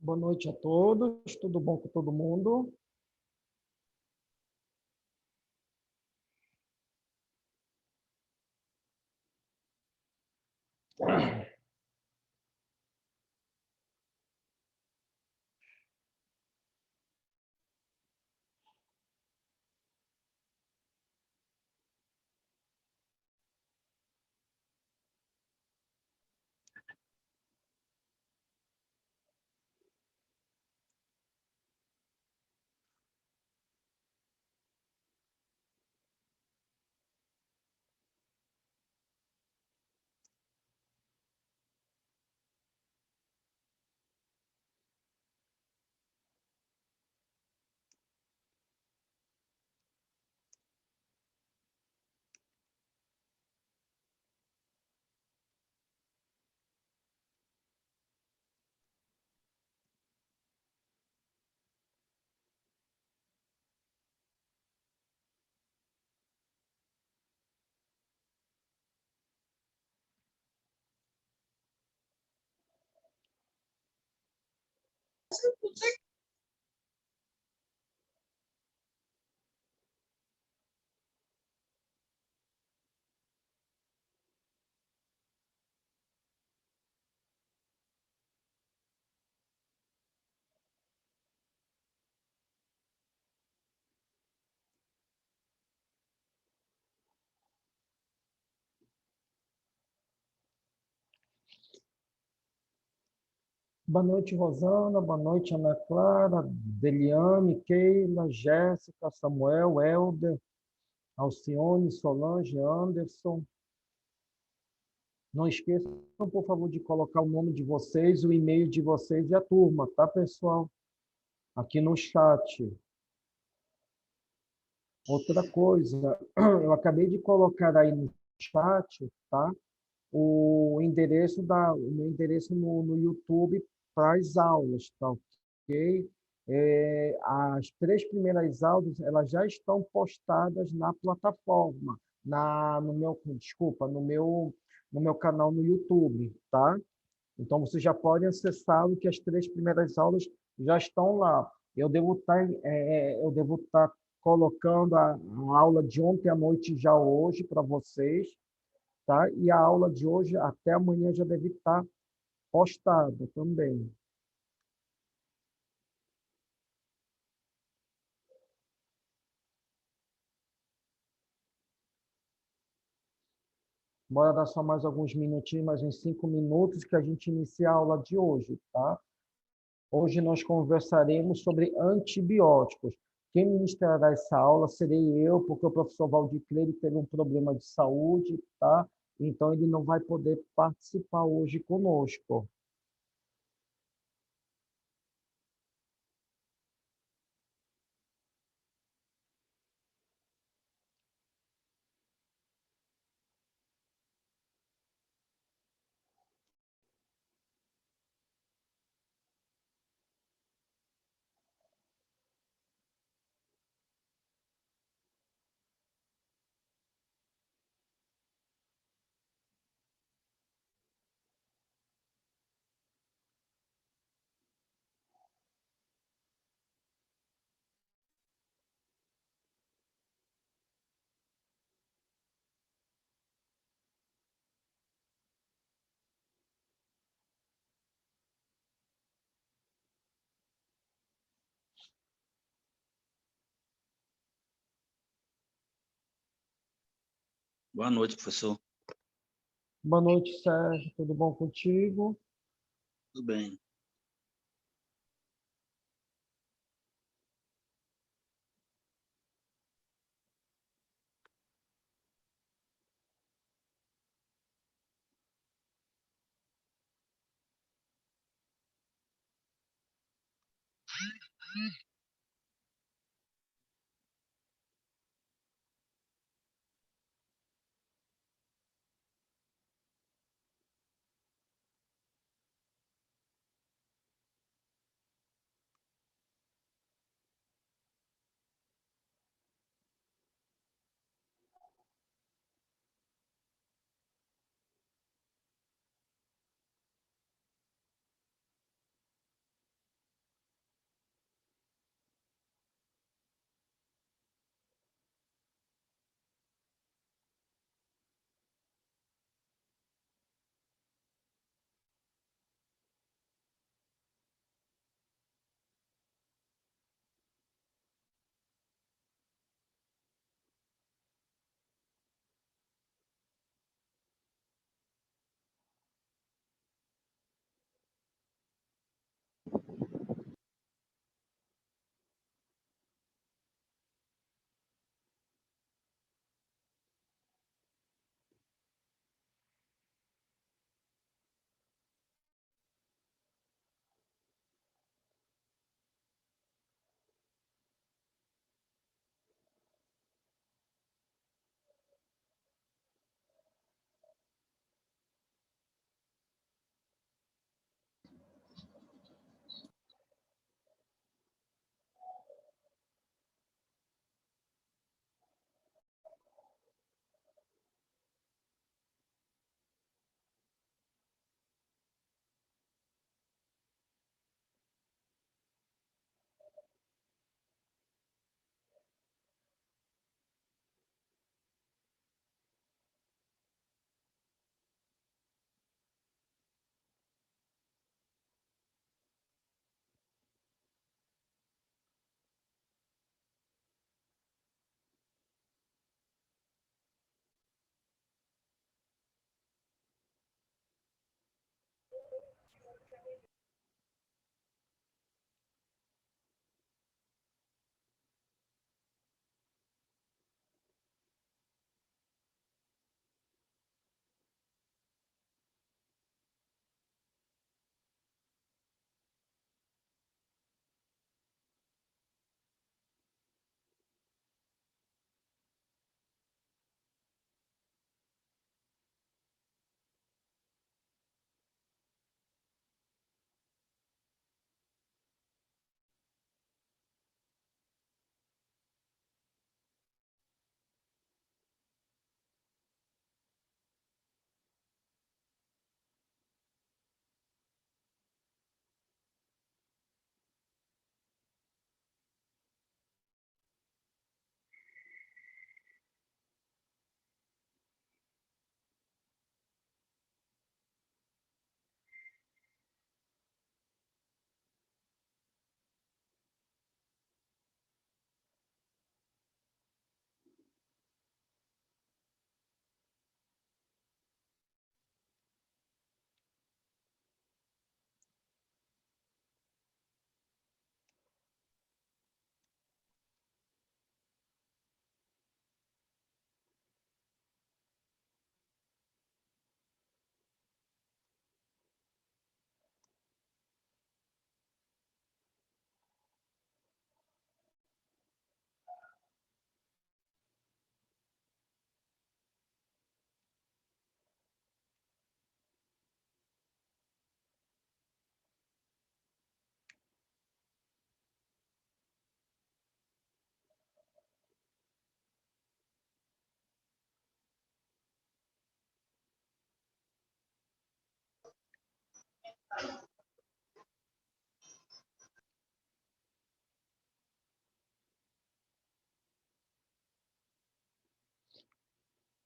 Boa noite a todos, tudo bom com todo mundo? Boa noite, Rosana. Boa noite, Ana Clara, Deliane, Keila, Jéssica, Samuel, Helder, Alcione, Solange, Anderson. Não esqueçam, por favor, de colocar o nome de vocês, o e-mail de vocês e a turma, tá, pessoal? Aqui no chat. Outra coisa, eu acabei de colocar aí no chat, tá? O meu endereço no YouTube para as aulas, tá ok? As três primeiras aulas, elas já estão postadas na plataforma, no meu, desculpa, no meu canal no YouTube, tá? Então, você já pode acessar o que as três primeiras aulas já estão lá. Eu devo estar colocando a aula de ontem à noite já hoje para vocês, tá? E a aula de hoje até amanhã já deve estar postada também. Bora dar só mais alguns minutinhos, mais uns 5 minutos, que a gente inicia a aula de hoje, tá? Hoje nós conversaremos sobre antibióticos. Quem ministrará essa aula serei eu, porque o professor Valdir Cleide teve um problema de saúde, tá? Então ele não vai poder participar hoje conosco. Boa noite, professor. Boa noite, Sérgio. Tudo bom contigo? Tudo bem.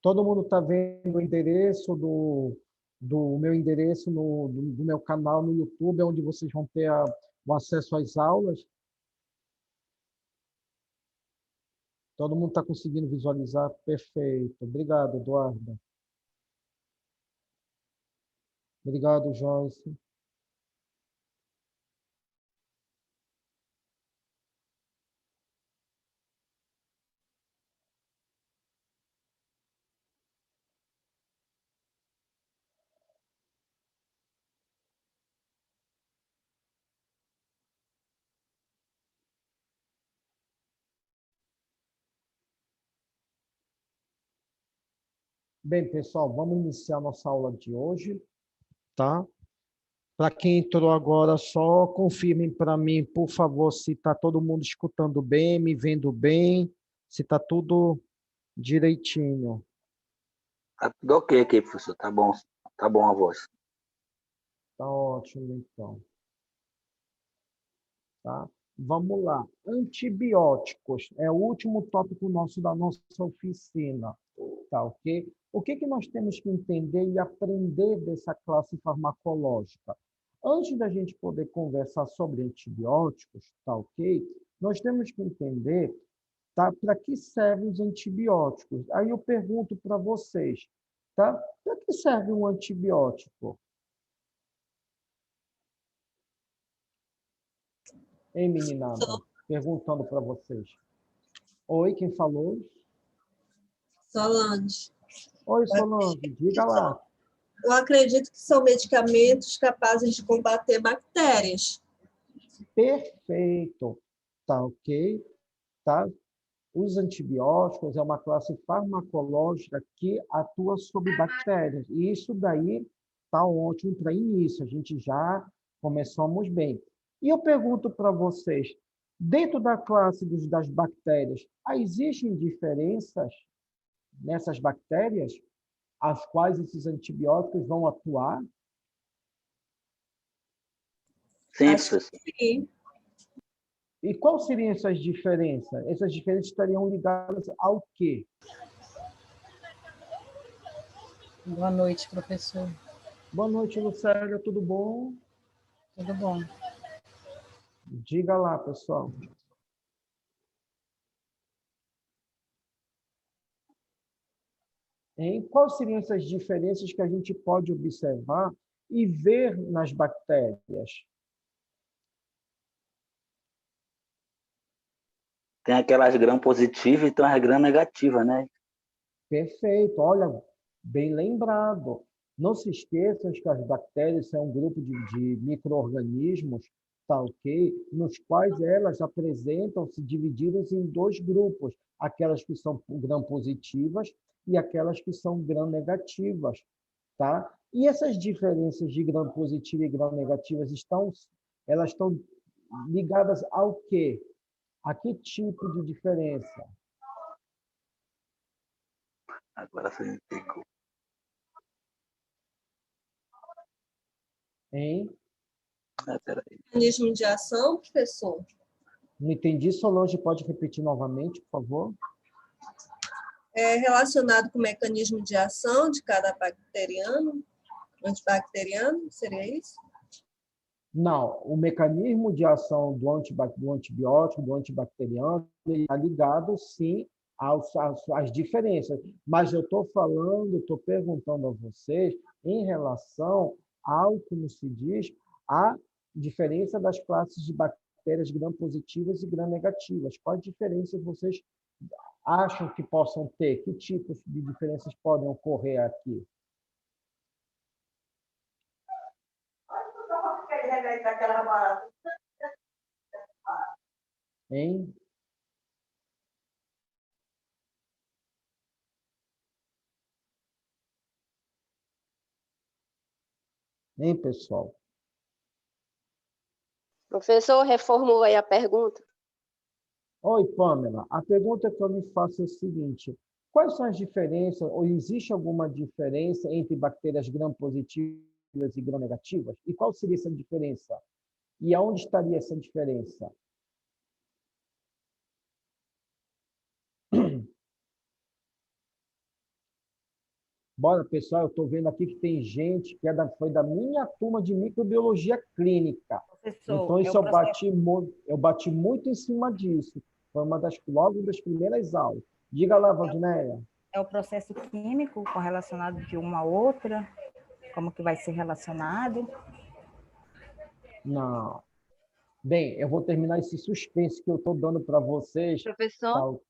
Todo mundo está vendo o endereço do meu endereço do meu canal no YouTube, onde vocês vão ter o acesso às aulas. Todo mundo está conseguindo visualizar? Perfeito. Obrigado, Eduardo. Obrigado, Joyce. Bem, pessoal, vamos iniciar nossa aula de hoje, tá? Para quem entrou agora, só confirmem para mim, por favor, se está todo mundo escutando bem, me vendo bem, se está tudo direitinho. Tá tudo ok aqui, professor. Tá bom a voz. Tá ótimo, então. Tá? Vamos lá. Antibióticos é o último tópico nosso da nossa oficina, tá ok? O que que nós temos que entender e aprender dessa classe farmacológica? Antes da gente poder conversar sobre antibióticos, tá ok? Nós temos que entender, tá, para que servem os antibióticos. Aí eu pergunto para vocês, tá? Para que serve um antibiótico? Hein, meninada? Perguntando para vocês. Oi, quem falou? Solange. Oi, Solange, diga lá. Eu acredito que são medicamentos capazes de combater bactérias. Perfeito. Tá ok? Tá? Os antibióticos é uma classe farmacológica que atua sobre bactérias. E isso daí tá ótimo para início. A gente já começamos bem. E eu pergunto para vocês, dentro da classe das bactérias, existem diferenças nessas bactérias as quais esses antibióticos vão atuar? Sim, Acho professor. que sim. E quais seriam essas diferenças? Essas diferenças estariam ligadas ao quê? Boa noite, professor. Boa noite, Lucélia, tudo bom? Tudo bom? Diga lá, pessoal. Quais seriam essas diferenças que a gente pode observar e ver nas bactérias? Tem aquelas gram positivas e tem as gram negativas, né? Perfeito, olha, bem lembrado. Não se esqueçam que as bactérias são um grupo de micro-organismos, tá ok? Nos quais elas apresentam-se divididas em dois grupos, aquelas que são gram-positivas e aquelas que são gram-negativas, tá? E essas diferenças de gram-positiva e gram-negativas elas estão ligadas ao quê? A que tipo de diferença? Agora você me pegou. Hein? Peraí. Mecanismo de ação, professor? Não entendi, Solange, pode repetir novamente, por favor? É relacionado com o mecanismo de ação de cada bacteriano, antibacteriano, seria isso? Não, o mecanismo de ação do antibiótico, do antibacteriano, ele está ligado, sim, às diferenças. Mas eu estou falando, estou perguntando a vocês em relação ao, como se diz, a diferença das classes de bactérias gram-positivas e gram-negativas. Quais diferenças vocês acham que possam ter? Que tipos de diferenças podem ocorrer aqui? Hein? Hein, pessoal? Professor, reformula aí a pergunta. Oi, Pamela. A pergunta que eu me faço é o seguinte: quais são as diferenças, ou existe alguma diferença entre bactérias gram-positivas e gram-negativas? E qual seria essa diferença? E aonde estaria essa diferença? Bora, pessoal, eu estou vendo aqui que tem gente que foi da minha turma de microbiologia clínica. Professor, Então, é isso o processo, eu bati muito em cima disso. Foi logo das primeiras aulas. Diga lá, Valdinéia. é o processo químico correlacionado de uma a outra? Como que vai ser relacionado? Não. Bem, eu vou terminar esse suspense que eu estou dando para vocês. Professor, Tá?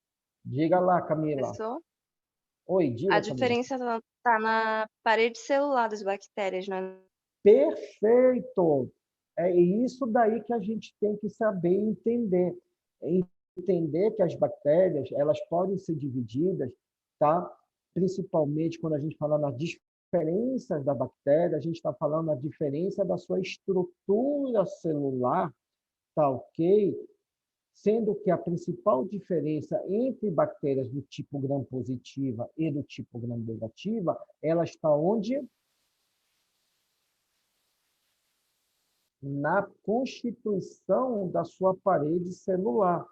Diga lá, Camila. professor, Oi, a diga, Camila. diferença está na parede celular das bactérias, não é? Perfeito! É isso daí que a gente tem que saber entender. Entender que as bactérias, elas podem ser divididas, tá? Principalmente quando a gente fala nas diferenças da bactéria, a gente está falando na diferença da sua estrutura celular, tá ok? Sendo que a principal diferença entre bactérias do tipo gram-positiva e do tipo gram-negativa, ela está onde? Na constituição da sua parede celular,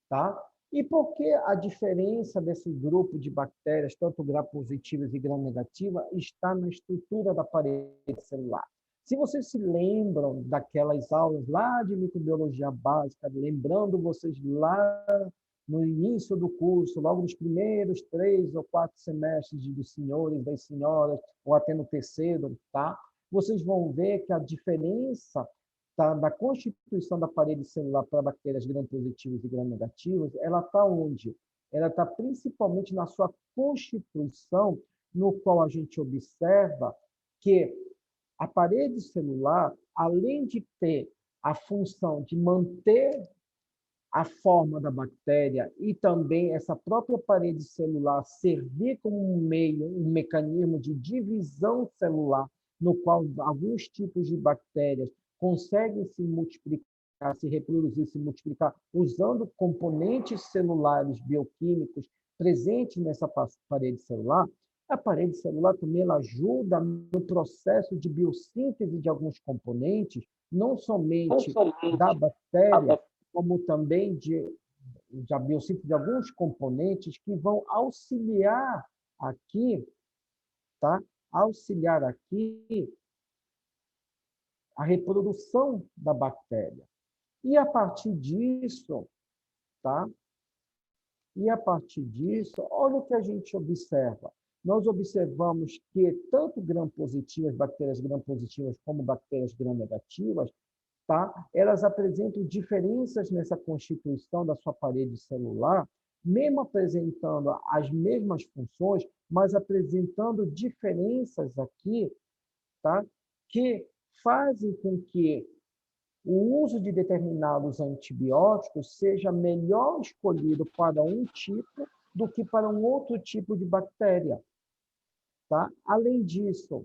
tá? E por que a diferença desse grupo de bactérias, tanto gram-positivas e gram-negativas, está na estrutura da parede celular? Se vocês se lembram daquelas aulas lá de microbiologia básica, lembrando vocês lá no início do curso, logo nos primeiros 3 ou 4 semestres dos senhores, das senhoras, ou até no terceiro, tá? Vocês vão ver que a diferença da constituição da parede celular para bactérias gram-positivas e gram-negativas, ela está onde? Ela está principalmente na sua constituição, no qual a gente observa que a parede celular, além de ter a função de manter a forma da bactéria e também essa própria parede celular servir como um meio, um mecanismo de divisão celular, no qual alguns tipos de bactérias conseguem se multiplicar, se reproduzir, se multiplicar, usando componentes celulares bioquímicos presentes nessa parede celular. A parede celular também ela ajuda no processo de biossíntese de alguns componentes, não somente da bactéria, como também de a biossíntese de alguns componentes que vão auxiliar aqui, tá? Auxiliar aqui a reprodução da bactéria. E a partir disso, tá? E a partir disso, olha o que a gente observa. Nós observamos que tanto gram-positivas, bactérias gram-positivas, como bactérias gram-negativas, tá? Elas apresentam diferenças nessa constituição da sua parede celular, mesmo apresentando as mesmas funções, mas apresentando diferenças aqui, tá? Que fazem com que o uso de determinados antibióticos seja melhor escolhido para um tipo do que para um outro tipo de bactéria, tá? Além disso,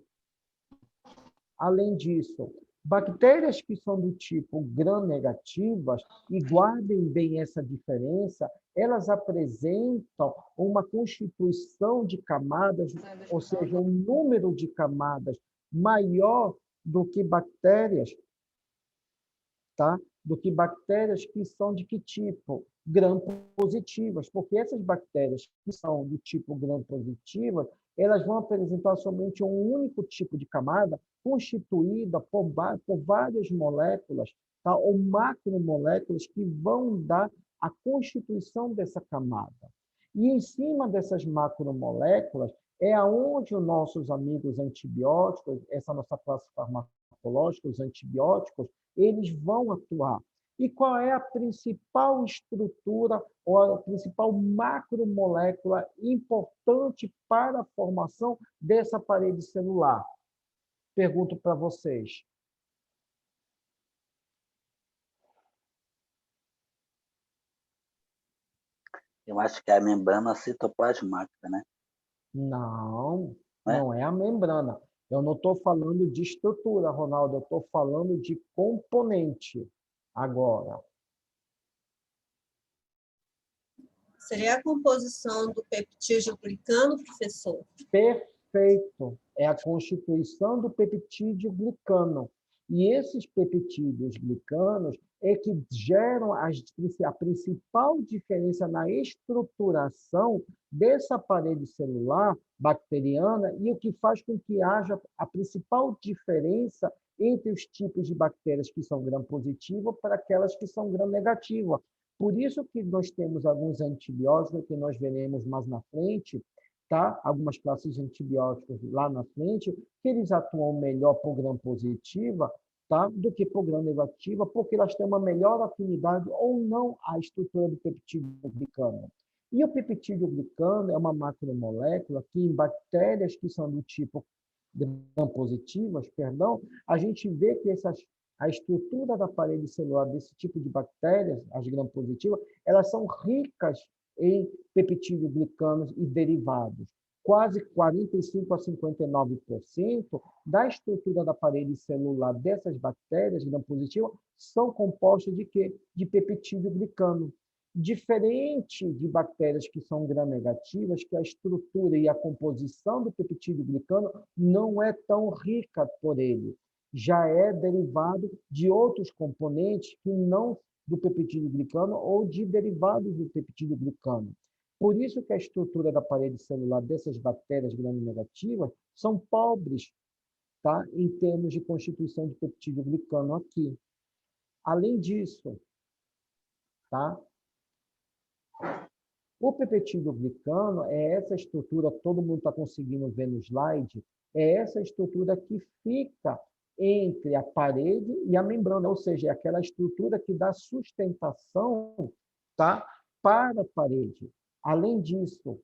bactérias que são do tipo gram-negativas, e guardem bem essa diferença, elas apresentam uma constituição de camadas, ou seja, um número de camadas maior do que bactérias, tá? Do que bactérias que são de que tipo? Gram-positivas, porque essas bactérias que são do tipo gram-positivas, elas vão apresentar somente um único tipo de camada constituída por várias moléculas, tá? Ou macromoléculas que vão dar a constituição dessa camada. E em cima dessas macromoléculas é aonde os nossos amigos antibióticos, essa nossa classe farmacológica, os antibióticos, eles vão atuar. E qual é a principal estrutura ou a principal macromolécula importante para a formação dessa parede celular? Pergunto para vocês. Eu acho que é a membrana citoplasmática, né? Não, Não é? não é a membrana. Eu não estou falando de estrutura, Ronaldo, eu estou falando de componente agora. Seria a composição do peptídeo glicano, professor? Perfeito. É a constituição do peptídeo glicano. E esses peptídeos glicanos é que geram a principal diferença na estruturação dessa parede celular bacteriana e o que faz com que haja a principal diferença entre os tipos de bactérias que são gram-positivas para aquelas que são gram-negativas. Por isso que nós temos alguns antibióticos que nós veremos mais na frente, tá? Algumas classes de antibióticos lá na frente, que eles atuam melhor por gram-positiva, tá? Do que por gram-negativa, porque elas têm uma melhor afinidade ou não à estrutura do peptídeo glicano. E o peptídeo glicano é uma macromolécula que, em bactérias que são do tipo gram-positivas, perdão, a gente vê que a estrutura da parede celular desse tipo de bactérias, as gram-positivas, elas são ricas em peptídeo glicanos e derivados. Quase 45 a 59% da estrutura da parede celular dessas bactérias gram-positivas são compostas de quê? De peptídeo glicano. Diferente de bactérias que são gram-negativas, que a estrutura e a composição do peptídeo glicano não é tão rica por ele. Já é derivado de outros componentes que não do peptídeo glicano ou de derivados do peptídeo glicano. Por isso que a estrutura da parede celular dessas bactérias gram-negativas são pobres, tá? Em termos de constituição de peptídeo glicano aqui. Além disso, tá? O peptídeo glicano é essa estrutura, todo mundo está conseguindo ver no slide, é essa estrutura que fica entre a parede e a membrana, ou seja, é aquela estrutura que dá sustentação, tá, para a parede. Além disso,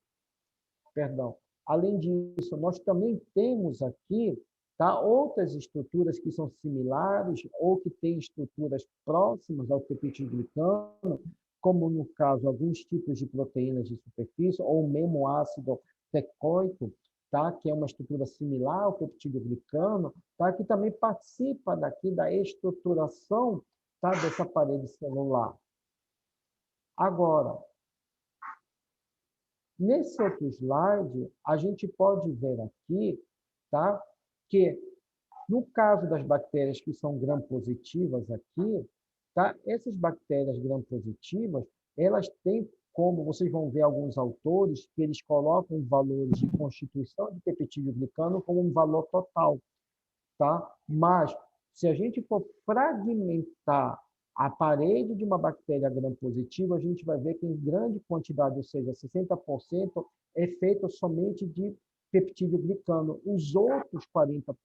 nós também temos aqui, tá, outras estruturas que são similares ou que têm estruturas próximas ao peptídeo glicano, como no caso alguns tipos de proteínas de superfície ou mesmo ácido teicoico, tá? Que é uma estrutura similar ao peptídeo glicano, tá? Que também participa daqui da estruturação, tá? Dessa parede celular. Agora, nesse outro slide, a gente pode ver aqui, tá? Que no caso das bactérias que são gram-positivas aqui, tá? Essas bactérias gram-positivas, elas têm, como vocês vão ver alguns autores, que eles colocam valores de constituição de peptídeo glicano como um valor total, tá? Mas, se a gente for fragmentar a parede de uma bactéria gram-positiva, a gente vai ver que em grande quantidade, ou seja, 60%, é feito somente de peptídeo glicano. Os outros 40%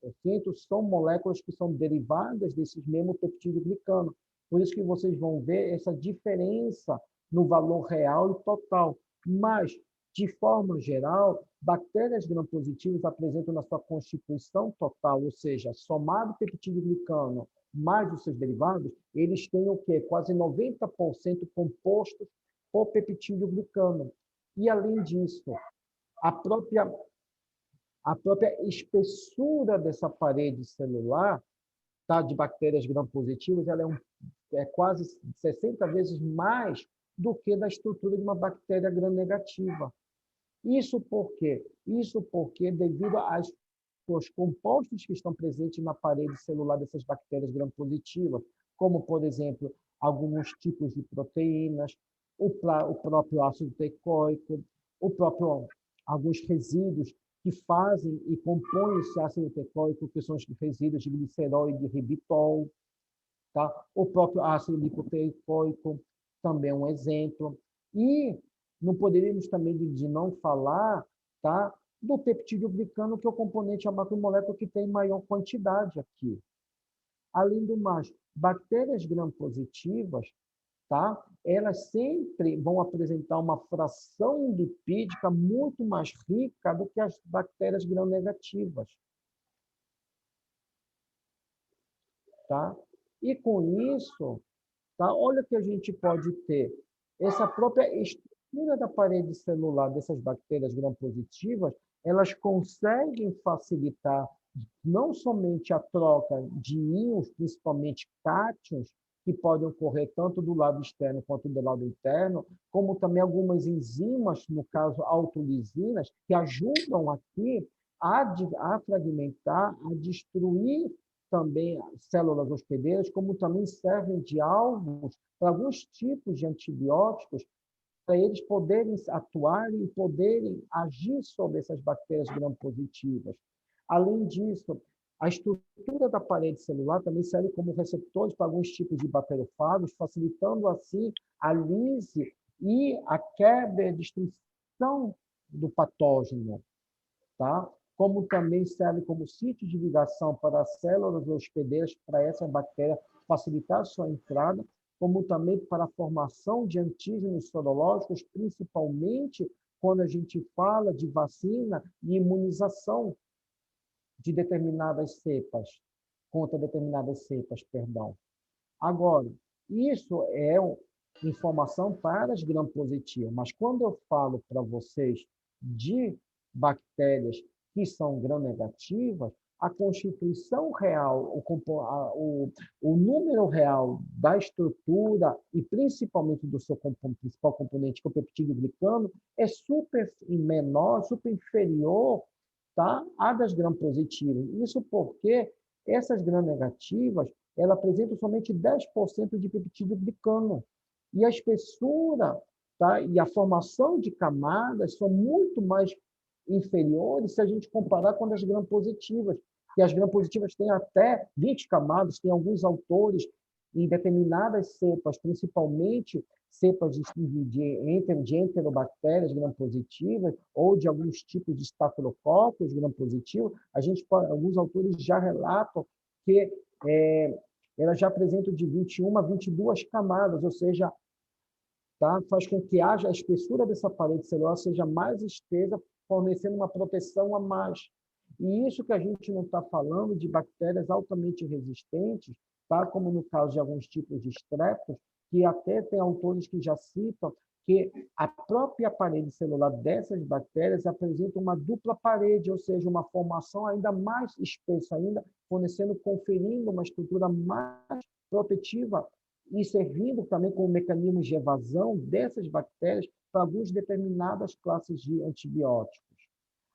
são moléculas que são derivadas desses mesmos peptídeo glicano. Por isso que vocês vão ver essa diferença no valor real e total. Mas, de forma geral, bactérias gram-positivas apresentam na sua constituição total, ou seja, somado peptídeo glicano mais os seus derivados, eles têm o quê? Quase 90% compostos por peptídeo glicano. E, além disso, a própria espessura dessa parede celular, tá, de bactérias gram-positivas, ela é quase 60 vezes mais do que da estrutura de uma bactéria gram-negativa. Isso por quê? Isso porque, devido aos compostos que estão presentes na parede celular dessas bactérias gram-positivas, como, por exemplo, alguns tipos de proteínas, o próprio ácido teicoico, alguns resíduos que fazem e compõem esse ácido teicoico, que são os resíduos de glicerol e de ribitol, tá? O próprio ácido lipoteicoico também é um exemplo. E não poderíamos também de não falar, tá, do peptídeo glicano, que é o componente, a macromolécula que tem maior quantidade aqui. Além do mais, bactérias gram-positivas, tá, elas sempre vão apresentar uma fração lipídica muito mais rica do que as bactérias gram-negativas. Tá? E com isso, tá, olha que a gente pode ter essa própria estrutura da parede celular dessas bactérias gram-positivas, elas conseguem facilitar não somente a troca de íons, principalmente cátions, que podem ocorrer tanto do lado externo quanto do lado interno, como também algumas enzimas, no caso autolisinas, que ajudam aqui a fragmentar, a destruir também células hospedeiras, como também servem de alvos para alguns tipos de antibióticos para eles poderem atuar e poderem agir sobre essas bactérias gram-positivas. Além disso, a estrutura da parede celular também serve como receptores para alguns tipos de bacteriofagos, facilitando assim a lise e a quebra e a destruição do patógeno, tá? Como também serve como sítio de ligação para as células hospedeiras para essa bactéria facilitar a sua entrada, como também para a formação de antígenos sorológicos, principalmente quando a gente fala de vacina e imunização de determinadas cepas, contra determinadas cepas, perdão. Agora, isso é informação para as gram-positivas, mas quando eu falo para vocês de bactérias que são gram-negativas, a constituição real, o número real da estrutura e principalmente do seu principal componente, que é o peptídeo glicano, é super menor, super inferior, tá, à das gram-positivas. Isso porque essas gram-negativas ela apresentam somente 10% de peptídeo glicano. E a espessura, tá, e a formação de camadas são muito mais inferiores se a gente comparar com as gram-positivas. E as gram-positivas têm até 20 camadas, tem alguns autores em determinadas cepas, principalmente cepas de enterobactérias gram-positivas ou de alguns tipos de estafilococos gram-positivos, alguns autores já relatam que elas já apresentam de 21 a 22 camadas, ou seja, tá, faz com que haja a espessura dessa parede celular seja mais estesa, fornecendo uma proteção a mais. E isso que a gente não está falando de bactérias altamente resistentes, tá, como no caso de alguns tipos de estreptos, que até tem autores que já citam que a própria parede celular dessas bactérias apresenta uma dupla parede, ou seja, uma formação ainda mais espessa ainda, conferindo uma estrutura mais protetiva e servindo também como mecanismos de evasão dessas bactérias para algumas determinadas classes de antibióticos.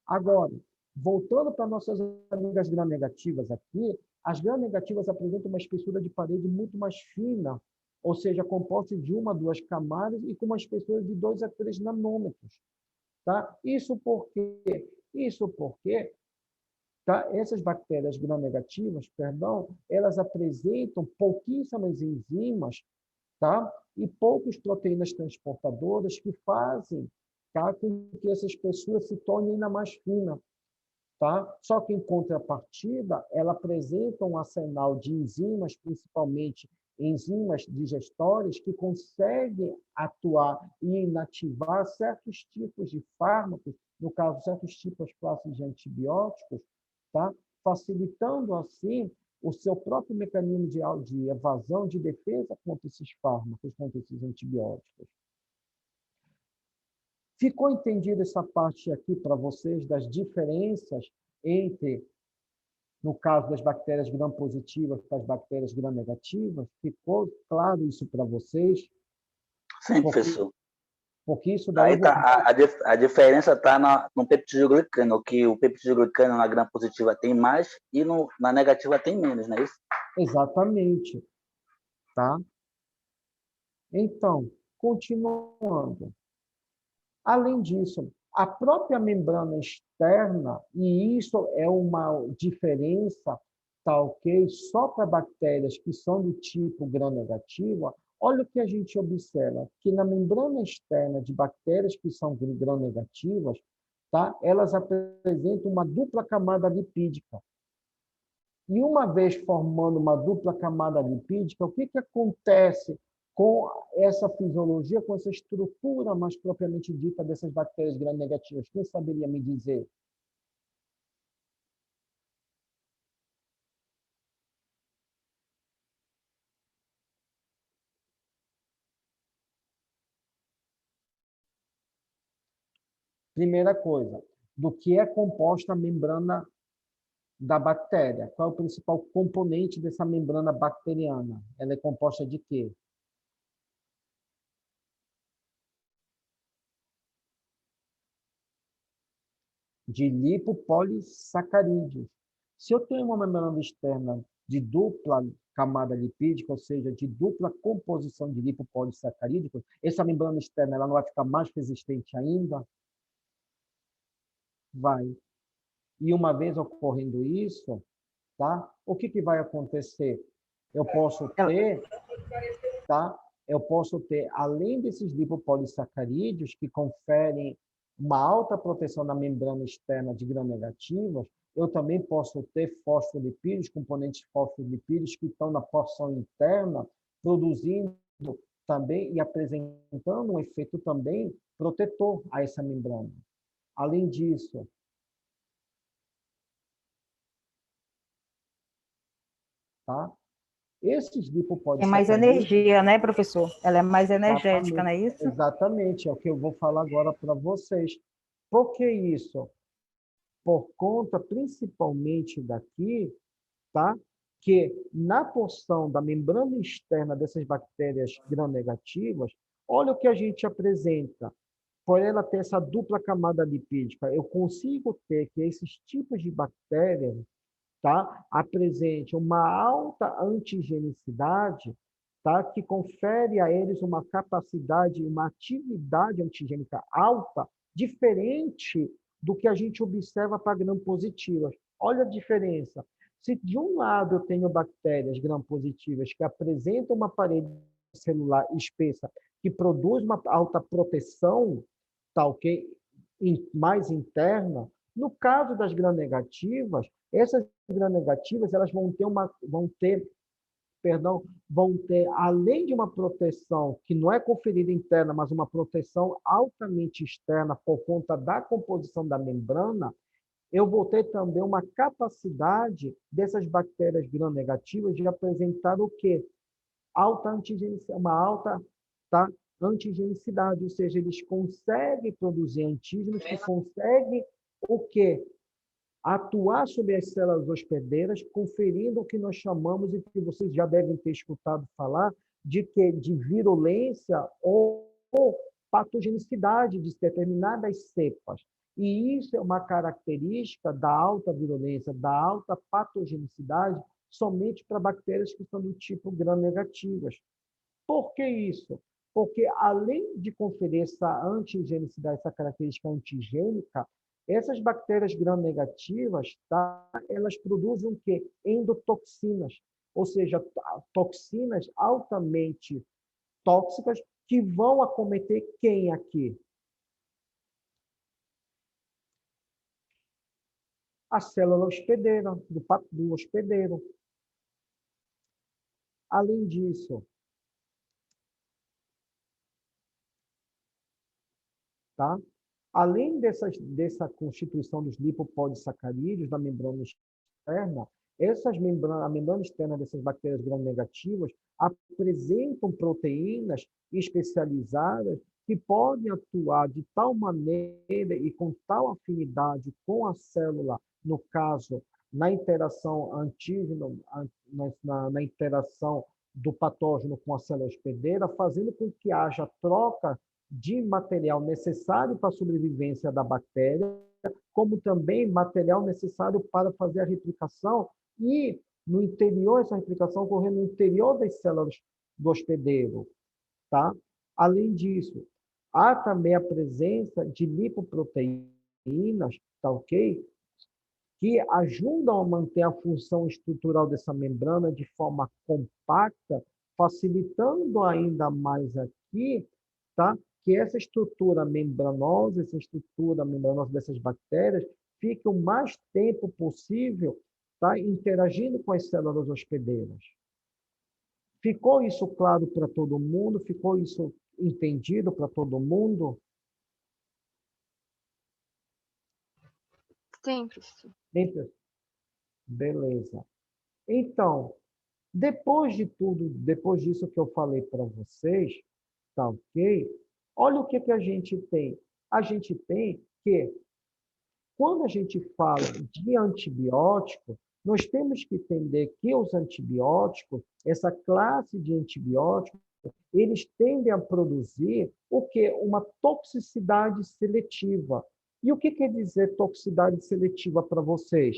Agora, voltando para nossas amigas gram-negativas aqui, as gram-negativas apresentam uma espessura de parede muito mais fina, ou seja, composta de 1 a 2 camadas e com uma espessura de 2 a 3 nanômetros. Tá? Isso porque tá? Essas bactérias gram-negativas, elas apresentam pouquíssimas enzimas, tá? E poucas proteínas transportadoras que fazem, tá, com que essa espessura se torne ainda mais fina. Tá? Só que, em contrapartida, ela apresenta um arsenal de enzimas, principalmente enzimas digestores, que conseguem atuar e inativar certos tipos de fármacos, no caso, certos tipos classes de antibióticos, tá? Facilitando, assim, o seu próprio mecanismo de evasão, de defesa contra esses fármacos, contra esses antibióticos. Ficou entendida essa parte aqui para vocês das diferenças entre, no caso das bactérias gram-positivas para as bactérias gram-negativas? Ficou claro isso para vocês? Sim, professor. Porque isso daí... Aí tá, a diferença está no peptídeo glicano, que o peptídeo glicano na gram-positiva tem mais e na negativa tem menos, não é isso? Exatamente. Tá? Então, continuando. Além disso, a própria membrana externa, e isso é uma diferença, tá ok? Só para bactérias que são do tipo gram-negativa, olha o que a gente observa, que na membrana externa de bactérias que são gram-negativas, tá? Elas apresentam uma dupla camada lipídica. E uma vez formando uma dupla camada lipídica, o que acontece com essa fisiologia, com essa estrutura mais propriamente dita dessas bactérias gram-negativas? Quem saberia me dizer? Primeira coisa, do que é composta a membrana da bactéria? Qual é o principal componente dessa membrana bacteriana? Ela é composta de quê? De lipopolissacarídeos. Se eu tenho uma membrana externa de dupla camada lipídica, ou seja, de dupla composição de lipopolissacarídicos, essa membrana externa ela não vai ficar mais resistente ainda? Vai. E uma vez ocorrendo isso, tá? O que que vai acontecer? Eu posso ter, tá? Eu posso ter, além desses lipopolissacarídeos que conferem uma alta proteção na membrana externa de gram-negativos, eu também posso ter fosfolipídios, componentes fosfolipídios que estão na porção interna, produzindo também e apresentando um efeito também protetor a essa membrana. Além disso, tá? Esses Tem mais lipopolissacarídeos, energia, né, professor? Ela é mais energética, não é exatamente, isso? exatamente, é o que eu vou falar agora para vocês. Por que isso? Por conta principalmente daqui, tá? Que na porção da membrana externa dessas bactérias gram-negativas, olha o que a gente apresenta. Por ela ter essa dupla camada lipídica, eu consigo ter que esses tipos de bactérias, tá, apresentem uma alta antigenicidade, tá, que confere a eles uma capacidade, uma atividade antigênica alta, diferente do que a gente observa para gram-positivas. Olha a diferença. Se de um lado eu tenho bactérias gram-positivas que apresentam uma parede celular espessa, que produz uma alta proteção, tá, ok? Mais interna, no caso das gram-negativas, essas gram-negativas elas vão ter, além de uma proteção que não é conferida interna, mas uma proteção altamente externa por conta da composição da membrana, eu vou ter também uma capacidade dessas bactérias gram-negativas de apresentar o quê? Alta antigenicidade, uma alta, tá, antigenicidade, ou seja, eles conseguem produzir antígenos que conseguem o quê? Atuar sobre as células hospedeiras, conferindo o que nós chamamos, e que vocês já devem ter escutado falar, de virulência ou patogenicidade de determinadas cepas. E isso é uma característica da alta virulência, da alta patogenicidade, somente para bactérias que são do tipo gram-negativas. Por que isso? Porque, além de conferir essa antigenicidade, essa característica antigênica, essas bactérias gram-negativas, tá, elas produzem o quê? Endotoxinas, ou seja, toxinas altamente tóxicas que vão acometer quem aqui? A célula hospedeira, do hospedeiro. Além disso, tá? Além dessa constituição dos lipopolissacarídeos da membrana externa, a membrana externa dessas bactérias gram-negativas apresentam proteínas especializadas que podem atuar de tal maneira e com tal afinidade com a célula, no caso, na interação antígeno, na interação do patógeno com a célula hospedeira, fazendo com que haja troca de material necessário para a sobrevivência da bactéria, como também material necessário para fazer a replicação e, no interior, essa replicação ocorrendo no interior das células do hospedeiro. Tá? Além disso, há também a presença de lipoproteínas, tá ok? Que ajudam a manter a função estrutural dessa membrana de forma compacta, facilitando ainda mais aqui, tá? Que essa estrutura membranosa dessas bactérias fique o mais tempo possível, tá, interagindo com as células hospedeiras. Ficou isso claro para todo mundo? Ficou isso entendido para todo mundo? Sim, professor. Beleza. Então, depois de tudo, depois disso que eu falei para vocês, tá ok? Olha o que que a gente tem. A gente tem que, quando a gente fala de antibiótico, nós temos que entender que os antibióticos, essa classe de antibióticos, eles tendem a produzir o quê? Uma toxicidade seletiva. E o que quer dizer toxicidade seletiva para vocês?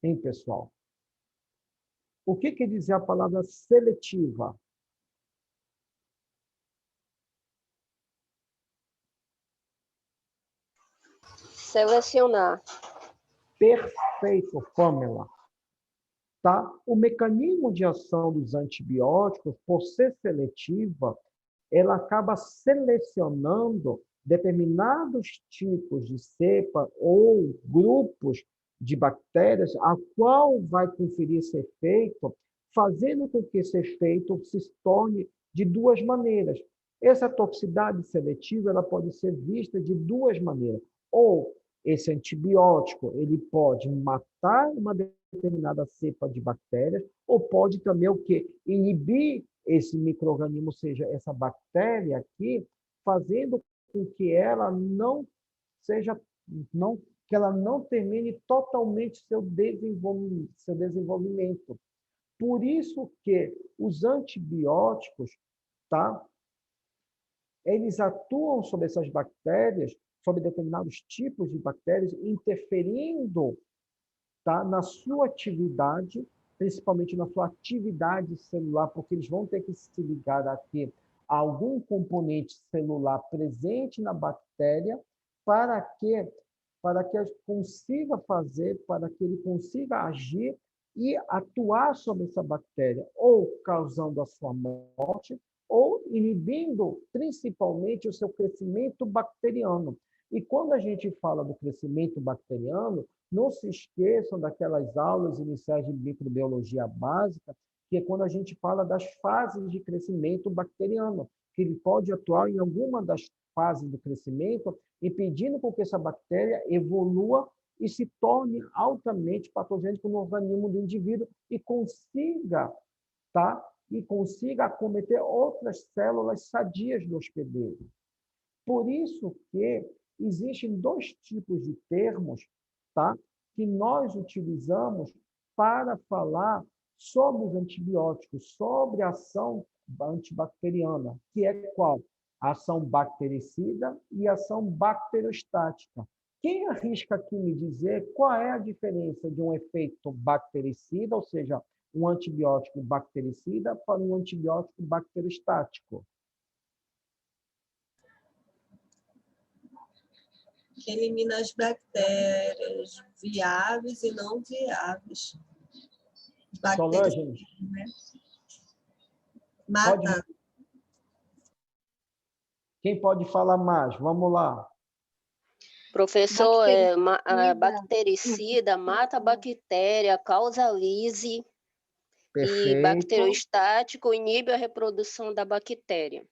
Hein, pessoal? O que quer dizer a palavra seletiva? Selecionar. Perfeito, Pamela. Tá? O mecanismo de ação dos antibióticos, por ser seletiva, ela acaba selecionando determinados tipos de cepa ou grupos de bactérias a qual vai conferir esse efeito, fazendo com que esse efeito se torne de duas maneiras. Essa toxicidade seletiva ela pode ser vista de duas maneiras. Ou esse antibiótico ele pode matar uma determinada cepa de bactérias, ou pode também o quê? Inibir esse micro-organismo, ou seja, essa bactéria aqui, fazendo com que ela não seja, que ela não termine totalmente seu desenvolvimento. Por isso que os antibióticos, tá? Eles atuam sobre essas bactérias, sobre determinados tipos de bactérias, interferindo, tá, na sua atividade, principalmente na sua atividade celular, porque eles vão ter que se ligar aqui a algum componente celular presente na bactéria para que consiga fazer, para que ele consiga agir e atuar sobre essa bactéria, ou causando a sua morte, ou inibindo principalmente o seu crescimento bacteriano. E quando a gente fala do crescimento bacteriano, não se esqueçam daquelas aulas iniciais de microbiologia básica, que é quando a gente fala das fases de crescimento bacteriano, que ele pode atuar em alguma das fases do crescimento, impedindo com que essa bactéria evolua e se torne altamente patogênico no organismo do indivíduo e consiga, tá? E consiga acometer outras células sadias do hospedeiro. Por isso que existem dois tipos de termos, tá? Que nós utilizamos para falar sobre os antibióticos, sobre a ação antibacteriana, que é qual? A ação bactericida e a ação bacterostática. Quem arrisca aqui me dizer qual é a diferença de um efeito bactericida, ou seja, um antibiótico bactericida, para um antibiótico bacterostático? Elimina as bactérias viáveis e não viáveis. Solange, né? Mata. Quem pode falar mais? Vamos lá. Professor, a bactericida mata a bactéria, causa lise, e Perfeito. bacterostático inibe a reprodução da bactéria.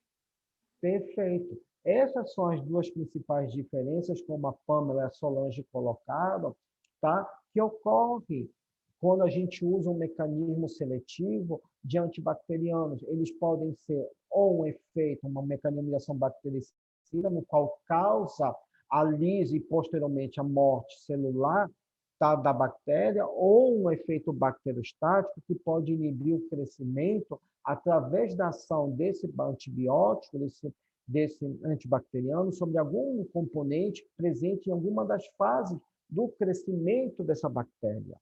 Perfeito. Essas são as duas principais diferenças, como a Pamela e a Solange colocaram, tá? Que ocorre quando a gente usa um mecanismo seletivo de antibacterianos. Eles podem ser ou um efeito, uma mecanismo de ação bactericida, no qual causa a lise e posteriormente a morte celular, tá, da bactéria, ou um efeito bacterostático que pode inibir o crescimento através da ação desse antibiótico, desse antibacteriano, sobre algum componente presente em alguma das fases do crescimento dessa bactéria.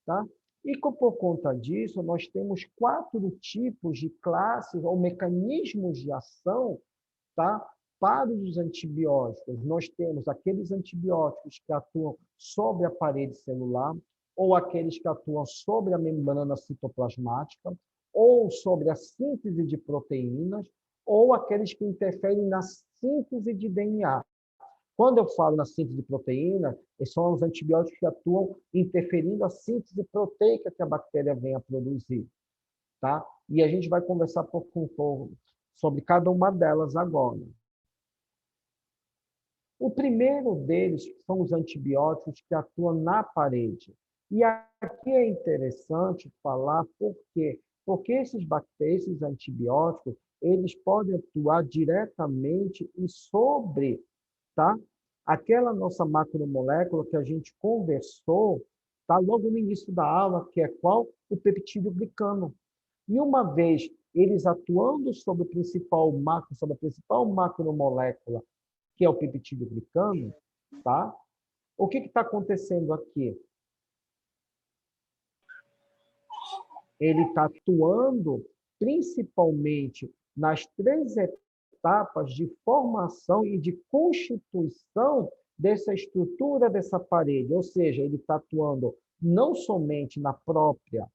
Tá? E por conta disso, nós temos 4 tipos de classes ou mecanismos de ação, tá? Para os antibióticos. Nós temos aqueles antibióticos que atuam sobre a parede celular, ou aqueles que atuam sobre a membrana citoplasmática, ou sobre a síntese de proteínas, ou aqueles que interferem na síntese de DNA. Quando eu falo na síntese de proteína, são os antibióticos que atuam interferindo a síntese proteica que a bactéria vem a produzir. Tá? E a gente vai conversar sobre cada uma delas agora. O primeiro deles são os antibióticos que atuam na parede. E aqui é interessante falar por quê? Porque esses antibióticos, eles podem atuar diretamente e sobre, tá, aquela nossa macromolécula que a gente conversou, tá, logo no início da aula, que é qual? O peptídeo glicano. E uma vez eles atuando sobre a principal macromolécula, que é o peptídeo glicano, tá? O que está acontecendo aqui? Ele está atuando principalmente nas 3 etapas de formação e de constituição dessa estrutura dessa parede, ou seja, ele está atuando não somente na própria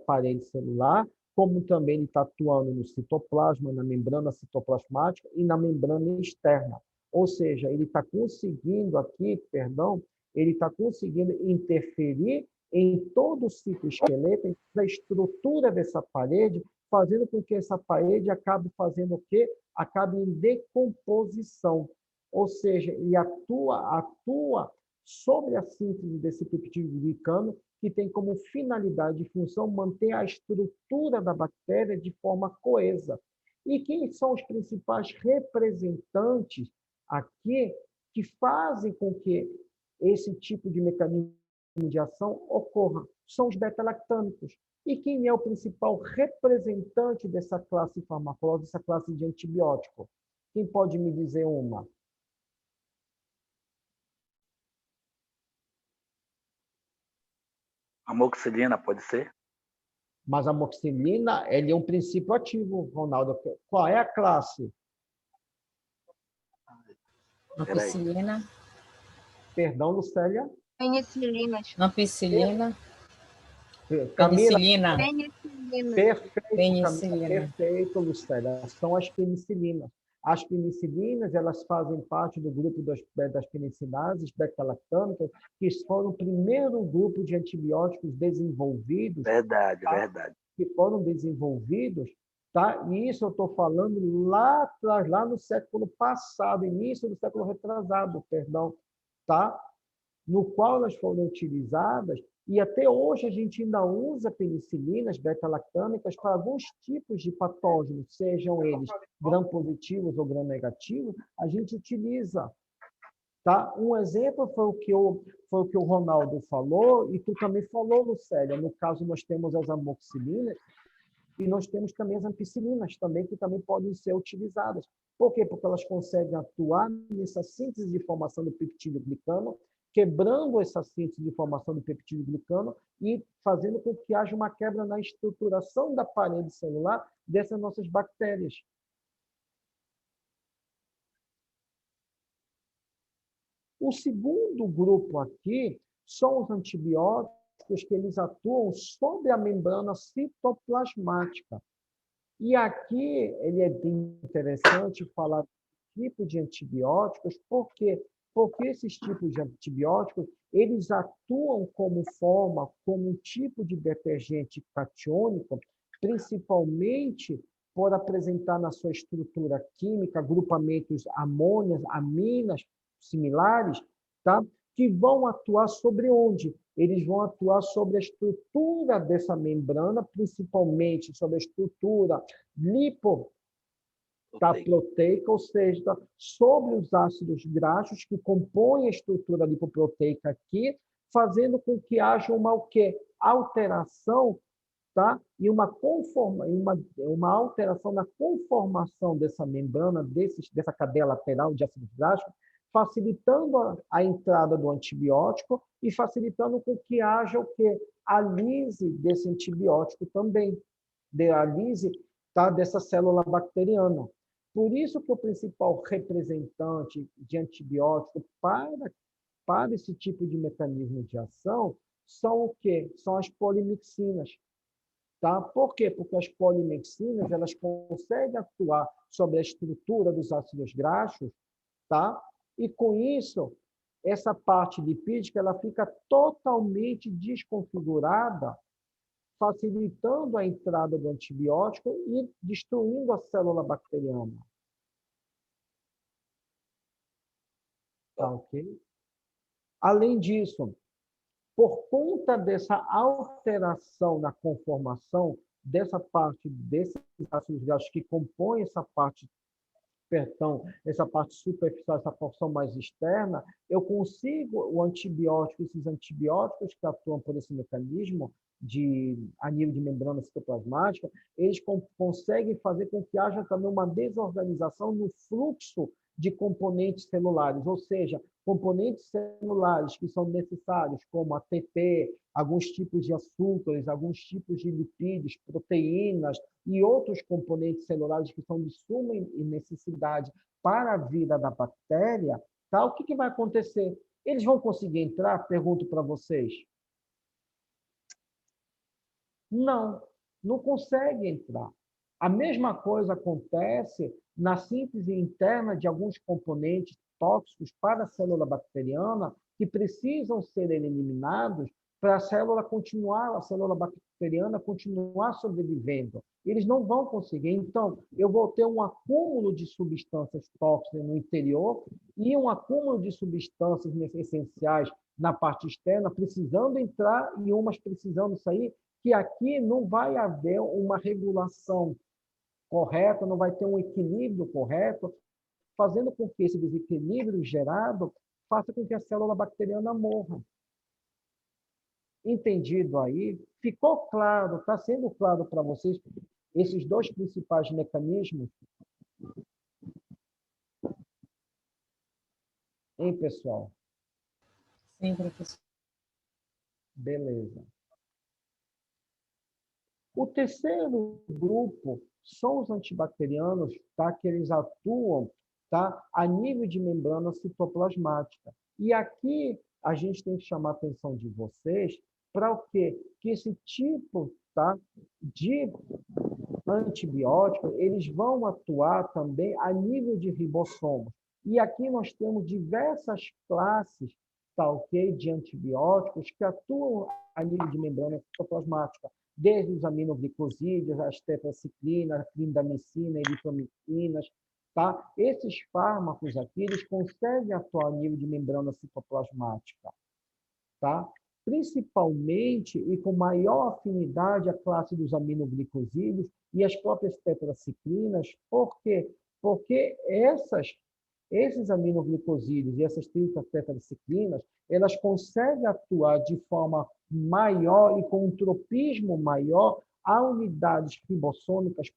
parede celular, como também ele está atuando no citoplasma, na membrana citoplasmática e na membrana externa. Ou seja, ele está conseguindo aqui, ele está conseguindo interferir em todo o citoesqueleto, em toda a estrutura dessa parede, fazendo com que essa parede acabe fazendo o quê? Acabe em decomposição. Ou seja, ele atua sobre a síntese desse peptídeo glicano, que tem como finalidade e função manter a estrutura da bactéria de forma coesa. E quem são os principais representantes aqui que fazem com que esse tipo de mecanismo de ação ocorra? São os beta-lactâmicos. E quem é o principal representante dessa classe farmacológica, dessa classe de antibiótico? Quem pode me dizer uma? Amoxicilina, pode ser? Mas a amoxicilina, ele é um princípio ativo, Ronaldo. Qual é a classe? Ampicilina. Perdão, Lucélia. Penicilinas. Ampicilina. Camila. Penicilina. Penicilinas. Perfeito, Penicilina. Camila, perfeito, Lucélia. São as penicilinas. As penicilinas, elas fazem parte do grupo das penicilinases beta-lactâmicas, que foram o primeiro grupo de antibióticos desenvolvidos. Verdade, tá? verdade. Que foram desenvolvidos, tá? E isso eu estou falando lá atrás, lá no século passado, início do século retrasado, perdão, tá? No qual elas foram utilizadas, e até hoje a gente ainda usa penicilinas beta-lactâmicas para alguns tipos de patógenos, sejam eles gram-positivos ou gram-negativos, a gente utiliza. Tá? Um exemplo foi o que o Ronaldo falou, e tu também falou, Lucélia. No caso, nós temos as amoxicilinas, e nós temos também as ampicilinas, também, que também podem ser utilizadas. Por quê? Porque elas conseguem atuar nessa síntese de formação do peptídeo glicano, quebrando essa síntese de formação do peptídeo glicano e fazendo com que haja uma quebra na estruturação da parede celular dessas nossas bactérias. O segundo grupo aqui são os antibióticos que eles atuam sobre a membrana citoplasmática. E aqui ele é bem interessante falar do tipo de antibióticos, porque esses tipos de antibióticos, eles atuam como um tipo de detergente catiônico, principalmente por apresentar na sua estrutura química agrupamentos amônias, aminas similares, tá? Que vão atuar sobre onde? Eles vão atuar sobre a estrutura dessa membrana, principalmente sobre a estrutura lipoproteica, ou seja, sobre os ácidos graxos que compõem a estrutura lipoproteica aqui, fazendo com que haja uma alteração, tá? E uma alteração na conformação dessa membrana, dessa cadeia lateral de ácidos graxos, facilitando a entrada do antibiótico e facilitando com que haja a lise desse antibiótico também, a lise, tá, dessa célula bacteriana. Por isso que o principal representante de antibiótico para esse tipo de mecanismo de ação são o quê? São as polimixinas. Tá? Por quê? Porque as polimixinas, elas conseguem atuar sobre a estrutura dos ácidos graxos, tá? E com isso, essa parte lipídica ela fica totalmente desconfigurada, facilitando a entrada do antibiótico e destruindo a célula bacteriana. Tá, ok? Além disso, por conta dessa alteração na conformação dessa parte desses ácidos graxos que compõem essa parte superficial, essa porção mais externa, eu consigo esses antibióticos que atuam por esse mecanismo a nível de membrana citoplasmática, eles conseguem fazer com que haja também uma desorganização no fluxo de componentes celulares, ou seja, componentes celulares que são necessários, como ATP, alguns tipos de açúcares, alguns tipos de lipídios, proteínas e outros componentes celulares que são de suma necessidade para a vida da bactéria, tá? O que vai acontecer? Eles vão conseguir entrar? Pergunto para vocês. Não, não consegue entrar. A mesma coisa acontece na síntese interna de alguns componentes tóxicos para a célula bacteriana que precisam ser eliminados para a célula bacteriana continuar sobrevivendo. Eles não vão conseguir. Então, eu vou ter um acúmulo de substâncias tóxicas no interior e um acúmulo de substâncias essenciais na parte externa, precisando entrar e umas precisando sair, que aqui não vai haver uma regulação correta, não vai ter um equilíbrio correto, fazendo com que esse desequilíbrio gerado faça com que a célula bacteriana morra. Entendido aí? Ficou claro? Está sendo claro para vocês esses dois principais mecanismos? Hein, pessoal? Sim, professor. Beleza. O terceiro grupo são os antibacterianos, tá? Que eles atuam, tá? A nível de membrana citoplasmática. E aqui a gente tem que chamar a atenção de vocês para o quê? Que esse tipo, tá, de antibiótico, eles vão atuar também a nível de ribossomos. E aqui nós temos diversas classes, tá, ok, de antibióticos que atuam a nível de membrana citoplasmática, desde os aminoglicosídeos, as tetraciclinas, clindamicina, eritromicinas, tá? Esses fármacos aqui, eles conseguem atuar a nível de membrana citoplasmática, tá? Principalmente e com maior afinidade a classe dos aminoglicosídeos e as próprias tetraciclinas. Por quê? Porque esses aminoglicosídeos e essas tetraciclinas, elas conseguem atuar de forma maior e com um tropismo maior a unidades ribossômicas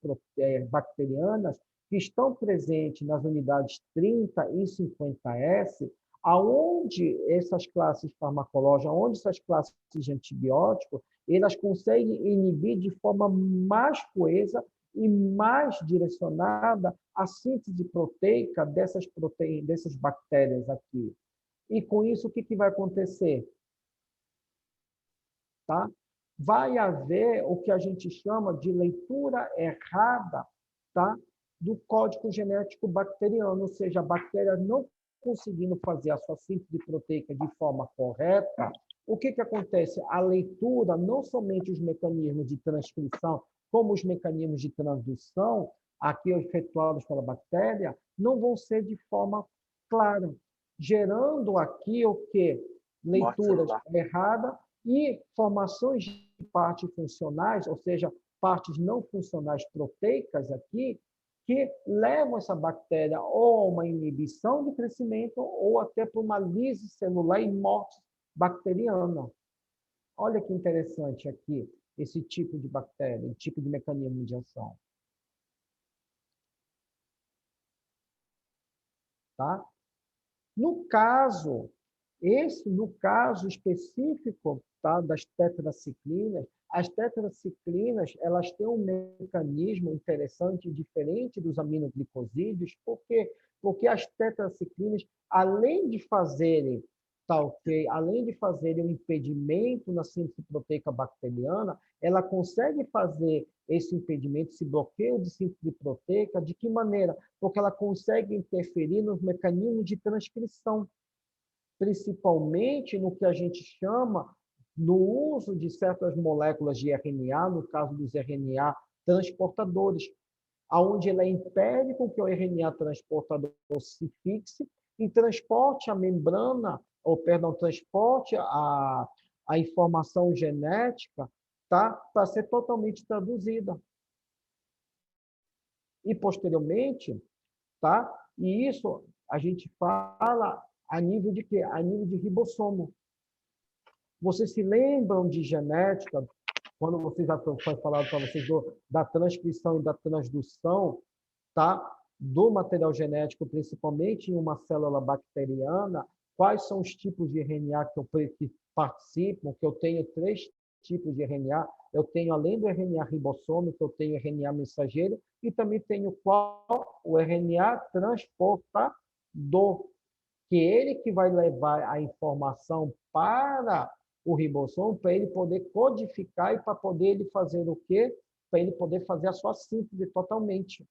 bacterianas que estão presentes nas unidades 30 e 50S, aonde essas classes farmacológicas, onde essas classes de antibiótico, elas conseguem inibir de forma mais coesa e mais direcionada a síntese proteica dessas bactérias aqui. E com isso, o que vai acontecer? Tá? Vai haver o que a gente chama de leitura errada, tá, do código genético bacteriano, ou seja, a bactéria não conseguindo fazer a sua síntese proteica de forma correta. O que acontece? A leitura, não somente os mecanismos de transcrição, como os mecanismos de transdução, aqui efetuados pela bactéria, não vão ser de forma clara, gerando aqui o quê? Leituras erradas e formações de partes funcionais, ou seja, partes não funcionais proteicas aqui, que levam essa bactéria ou a uma inibição de crescimento ou até para uma lise celular e morte bacteriana. Olha que interessante aqui, esse tipo de bactéria, esse tipo de mecanismo de ação. Tá? No caso específico, tá, das tetraciclinas, as tetraciclinas, elas têm um mecanismo interessante, diferente dos aminoglicosídeos. Por quê? Porque as tetraciclinas, além de fazerem, tá, ok? Além de fazerem um impedimento na síntese proteica bacteriana, ela consegue fazer esse impedimento, esse bloqueio de síntese proteica, de que maneira? Porque ela consegue interferir nos mecanismos de transcrição, principalmente no que a gente chama no uso de certas moléculas de RNA, no caso dos RNA transportadores, onde ela impede com que o RNA transportador se fixe e transporte a membrana, transporte a informação genética, tá, para ser totalmente traduzida. E, posteriormente, tá, e isso a gente fala a nível de quê? A nível de ribossomo. Vocês se lembram de genética, quando vocês já foi falado para vocês da transcrição e da transdução, tá, do material genético, principalmente em uma célula bacteriana, quais são os tipos de RNA que participam, que eu tenho 3 tipos de RNA. Eu tenho, além do RNA ribossômico, eu tenho RNA mensageiro e também tenho o RNA transportador, que é ele que vai levar a informação para o ribossomo, para ele poder codificar e para poder ele fazer o quê? Para ele poder fazer a sua síntese totalmente.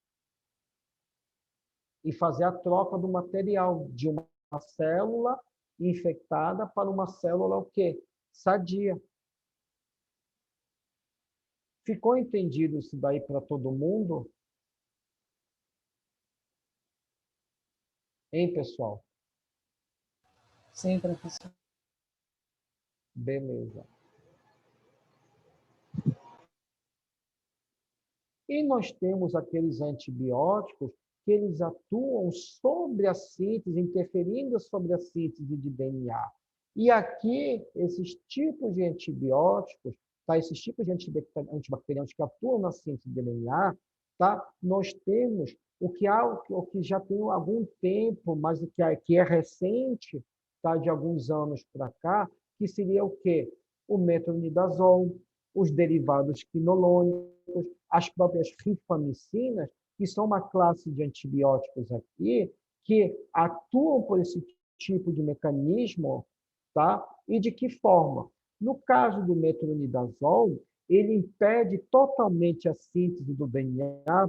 E fazer a troca do material de uma célula infectada para uma célula o quê? Sadia. Ficou entendido isso daí para todo mundo? Hein, pessoal? Sim, professor. Beleza. E nós temos aqueles antibióticos que eles atuam sobre a síntese, interferindo sobre a síntese de DNA. E aqui, esses tipos de antibióticos, tá? Esses tipos de antibacterianos que atuam na síntese de DNA, tá? Nós temos o que já tem algum tempo, mas que é recente, tá? De alguns anos para cá, que seria o quê? O metronidazol, os derivados quinolonicos, as próprias rifamicinas, que são uma classe de antibióticos aqui, que atuam por esse tipo de mecanismo, tá? E de que forma? No caso do metronidazol, ele impede totalmente a síntese do DNA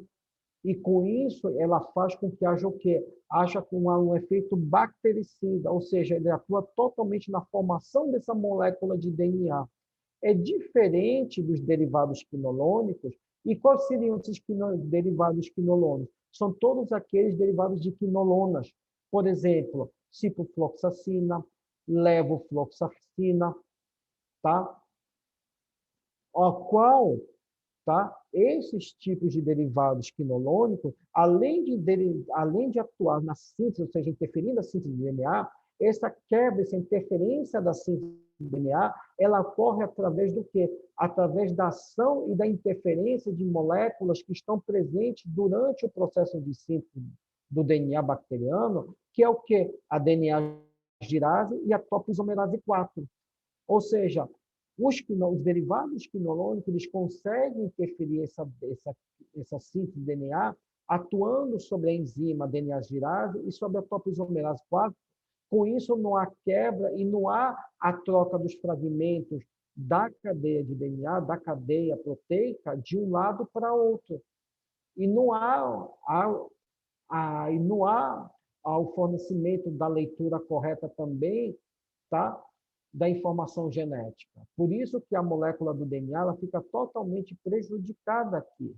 e, com isso, ela faz com que haja o quê? Haja um efeito bactericida, ou seja, ele atua totalmente na formação dessa molécula de DNA. É diferente dos derivados quinolonicos. E quais seriam esses derivados quinolonos? São todos aqueles derivados de quinolonas. Por exemplo, ciprofloxacina, levofloxacina, tá? Esses tipos de derivados quinolonicos, além de atuar na síntese, ou seja, interferir na síntese do DNA, essa quebra, essa interferência da síntese do DNA, ela ocorre através do quê? Através da ação e da interferência de moléculas que estão presentes durante o processo de síntese do DNA bacteriano, que é o quê? A DNA-girase e a topoisomerase 4. Ou seja, os derivados quinolonicos, eles conseguem interferir essa síntese de DNA, atuando sobre a enzima DNA-girase e sobre a topoisomerase 4. Com isso, não há quebra e não há a troca dos fragmentos da cadeia de DNA, da cadeia proteica, de um lado para outro. E não há o fornecimento da leitura correta também, tá? Da informação genética. Por isso que a molécula do DNA ela fica totalmente prejudicada aqui.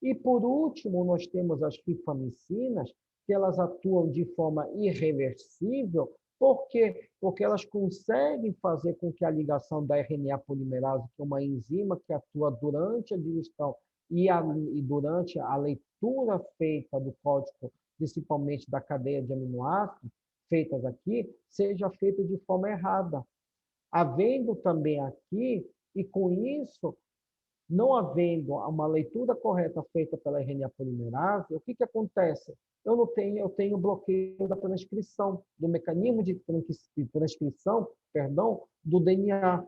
E, por último, nós temos as rifamicinas, que elas atuam de forma irreversível. Por quê? Porque elas conseguem fazer com que a ligação da RNA polimerase, que é uma enzima que atua durante a digestão e durante a leitura feita do código, principalmente da cadeia de aminoácidos, feitas aqui, seja feita de forma errada. Havendo também aqui, e com isso, não havendo uma leitura correta feita pela RNA polimerase, o que acontece? Eu tenho bloqueio da transcrição, do mecanismo de transcrição, do DNA.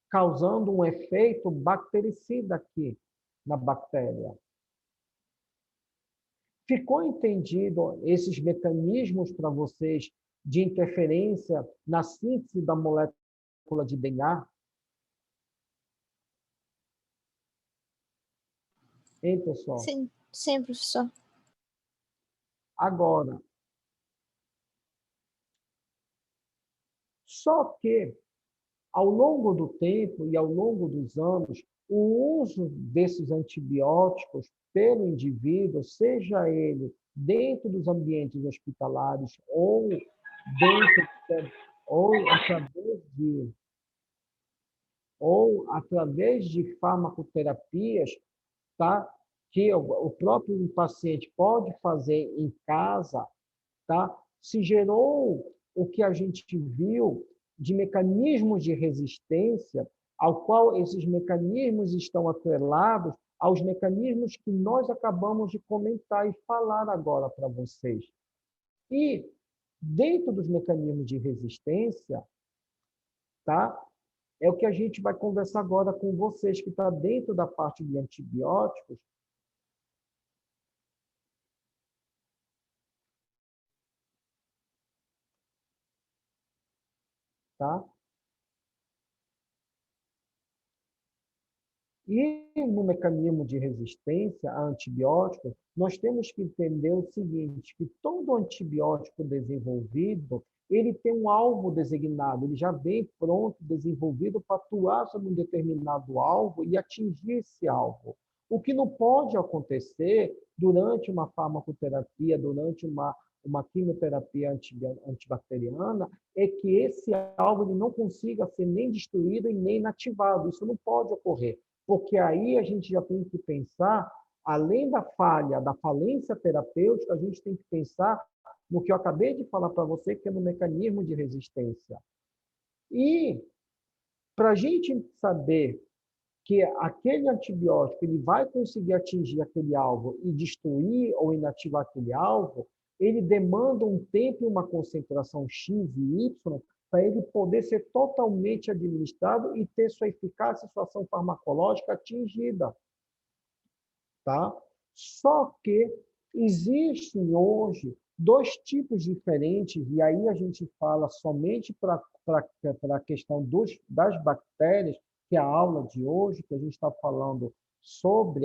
Causando um efeito bactericida aqui na bactéria. Ficou entendido esses mecanismos para vocês de interferência na síntese da molécula de DNA? Hein, pessoal? Sim, professor. Agora, só que, ao longo do tempo e ao longo dos anos, o uso desses antibióticos pelo indivíduo, seja ele dentro dos ambientes hospitalares ou através de farmacoterapias, tá? Que o próprio paciente pode fazer em casa, tá? Se gerou o que a gente viu de mecanismos de resistência, ao qual esses mecanismos estão atrelados aos mecanismos que nós acabamos de comentar e falar agora para vocês. E, dentro dos mecanismos de resistência, tá? É o que a gente vai conversar agora com vocês, que está dentro da parte de antibióticos. Tá? E no mecanismo de resistência a antibióticos, nós temos que entender o seguinte, que todo antibiótico desenvolvido, ele tem um alvo designado, ele já vem pronto, desenvolvido para atuar sobre um determinado alvo e atingir esse alvo. O que não pode acontecer durante uma farmacoterapia, durante uma quimioterapia antibacteriana, é que esse alvo ele não consiga ser nem destruído e nem inativado. Isso não pode ocorrer. Porque aí a gente já tem que pensar, além da falência terapêutica, a gente tem que pensar no que eu acabei de falar para você, que é no mecanismo de resistência. E para a gente saber que aquele antibiótico ele vai conseguir atingir aquele alvo e destruir ou inativar aquele alvo, ele demanda um tempo e uma concentração X e Y para ele poder ser totalmente administrado e ter sua eficácia e sua ação farmacológica atingida. Tá? Só que existem hoje dois tipos diferentes, e aí a gente fala somente para a questão das bactérias, que é a aula de hoje, que a gente está falando sobre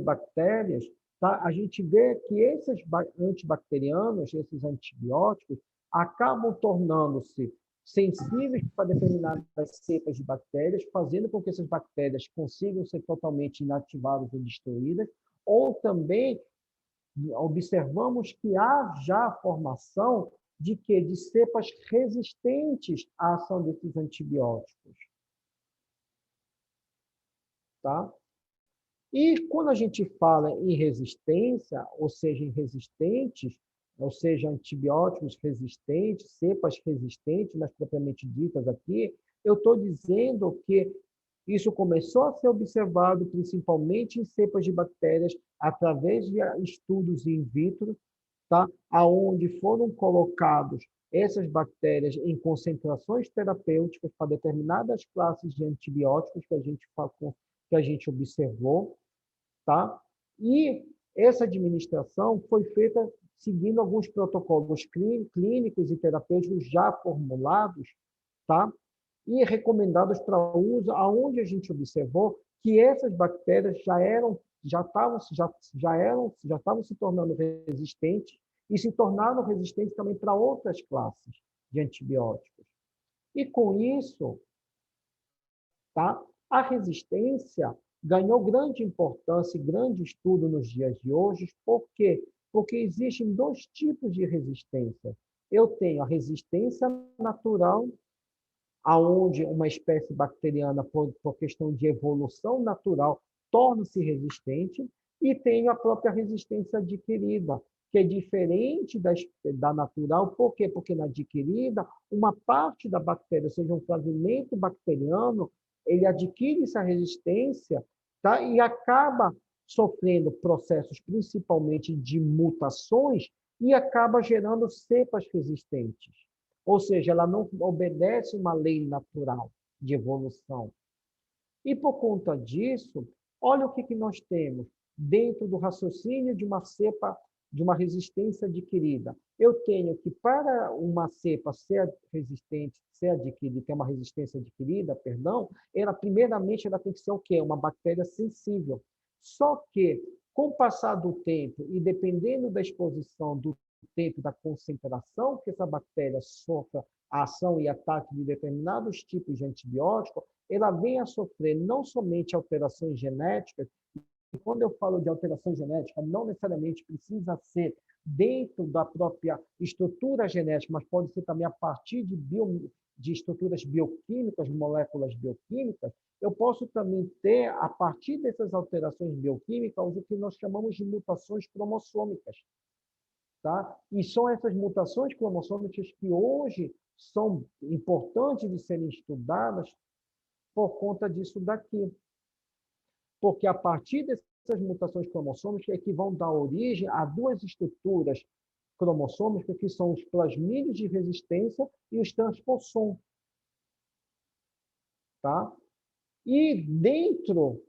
bactérias, tá? A gente vê que esses antibacterianos, esses antibióticos, acabam tornando-se sensíveis para determinadas cepas de bactérias, fazendo com que essas bactérias consigam ser totalmente inativadas ou destruídas, ou também observamos que há já a formação de cepas resistentes à ação desses antibióticos. Tá? E quando a gente fala em resistência, ou seja, em resistentes, ou seja, antibióticos resistentes, cepas resistentes, mas propriamente ditas aqui, eu estou dizendo que isso começou a ser observado principalmente em cepas de bactérias através de estudos in vitro, tá? Onde foram colocados essas bactérias em concentrações terapêuticas para determinadas classes de antibióticos que a gente observou, tá? E essa administração foi feita seguindo alguns protocolos clínicos e terapêuticos já formulados, tá? E recomendados para uso, aonde a gente observou que essas bactérias já estavam se tornando resistentes e se tornaram resistentes também para outras classes de antibióticos. E com isso, tá? A resistência ganhou grande importância e grande estudo nos dias de hoje. Por quê? Porque existem dois tipos de resistência. Eu tenho a resistência natural, aonde uma espécie bacteriana, por questão de evolução natural, torna-se resistente, e tenho a própria resistência adquirida, que é diferente da natural. Por quê? Porque na adquirida, uma parte da bactéria, ou seja, um fragmento bacteriano, ele adquire essa resistência, tá? E acaba sofrendo processos principalmente de mutações e acaba gerando cepas resistentes. Ou seja, ela não obedece uma lei natural de evolução. E por conta disso, olha o que nós temos dentro do raciocínio de uma cepa, de uma resistência adquirida. Eu tenho que, para uma cepa ser resistente, ser adquirida, ter uma resistência adquirida, ela primeiramente ela tem que ser o quê? Uma bactéria sensível. Só que, com o passar do tempo e dependendo da exposição do tempo, da concentração que essa bactéria sofra a ação e ataque de determinados tipos de antibiótico, ela vem a sofrer não somente alterações genéticas. E quando eu falo de alteração genética, não necessariamente precisa ser dentro da própria estrutura genética, mas pode ser também a partir de estruturas bioquímicas, moléculas bioquímicas. Eu posso também ter, a partir dessas alterações bioquímicas, o que nós chamamos de mutações cromossômicas. Tá? E são essas mutações cromossômicas que hoje são importantes de serem estudadas por conta disso daqui. Porque a partir dessas mutações cromossômicas é que vão dar origem a duas estruturas cromossômicas, que são os plasmídeos de resistência e os transpossons. Tá? E dentro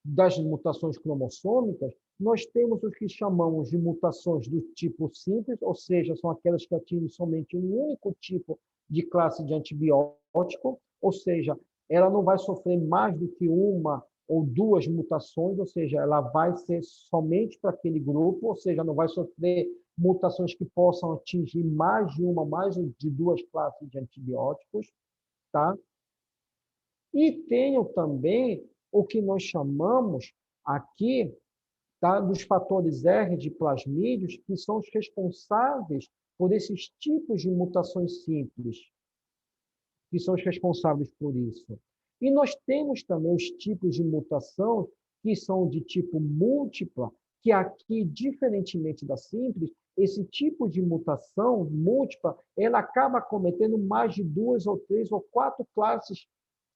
das mutações cromossômicas, nós temos o que chamamos de mutações do tipo simples, ou seja, são aquelas que atingem somente um único tipo de classe de antibiótico, ou seja, ela não vai sofrer mais do que uma ou duas mutações, ou seja, ela vai ser somente para aquele grupo, ou seja, não vai sofrer mutações que possam atingir mais de uma, mais de duas classes de antibióticos, tá? E tenho também o que nós chamamos aqui, tá, dos fatores R de plasmídeos, que são os responsáveis por esses tipos de mutações simples, que são os responsáveis por isso. E nós temos também os tipos de mutação que são de tipo múltipla, que aqui, diferentemente da simples, esse tipo de mutação múltipla, ela acaba cometendo mais de duas ou três ou quatro classes,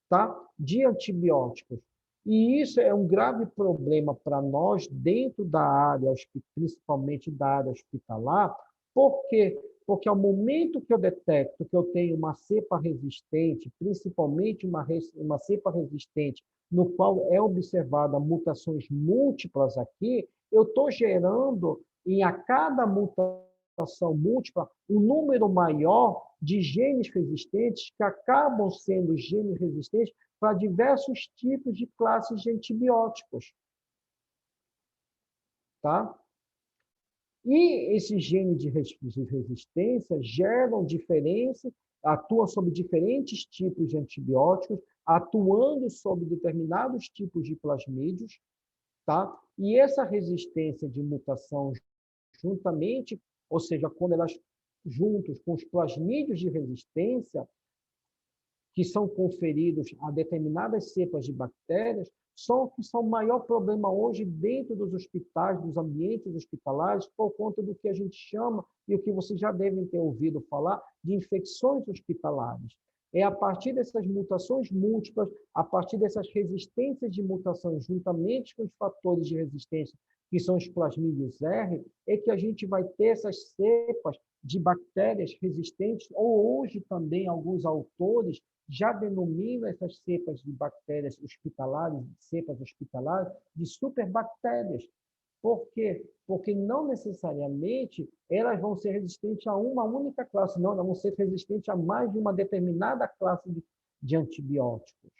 tá, de antibióticos. E isso é um grave problema para nós dentro da área, principalmente da área hospitalar. Por quê? Porque ao momento que eu detecto que eu tenho uma cepa resistente, principalmente uma cepa resistente, no qual é observada mutações múltiplas aqui, eu estou gerando, a cada mutação múltipla, um número maior de genes resistentes que acabam sendo genes resistentes para diversos tipos de classes de antibióticos. Tá? E esses genes de resistência geram diferença, atuam sobre diferentes tipos de antibióticos, atuando sobre determinados tipos de plasmídeos, tá? E essa resistência de mutação juntamente, ou seja, quando elas juntos com os plasmídeos de resistência, que são conferidos a determinadas cepas de bactérias, são o maior problema hoje dentro dos hospitais, dos ambientes hospitalares, por conta do que a gente chama, e o que vocês já devem ter ouvido falar, de infecções hospitalares. É a partir dessas mutações múltiplas, a partir dessas resistências de mutações, juntamente com os fatores de resistência, que são os plasmídeos R, é que a gente vai ter essas cepas de bactérias resistentes, ou hoje também alguns autores já denominam essas cepas de bactérias hospitalares, cepas hospitalares, de superbactérias. Por quê? Porque não necessariamente elas vão ser resistentes a uma única classe, não, elas vão ser resistentes a mais de uma determinada classe de antibióticos.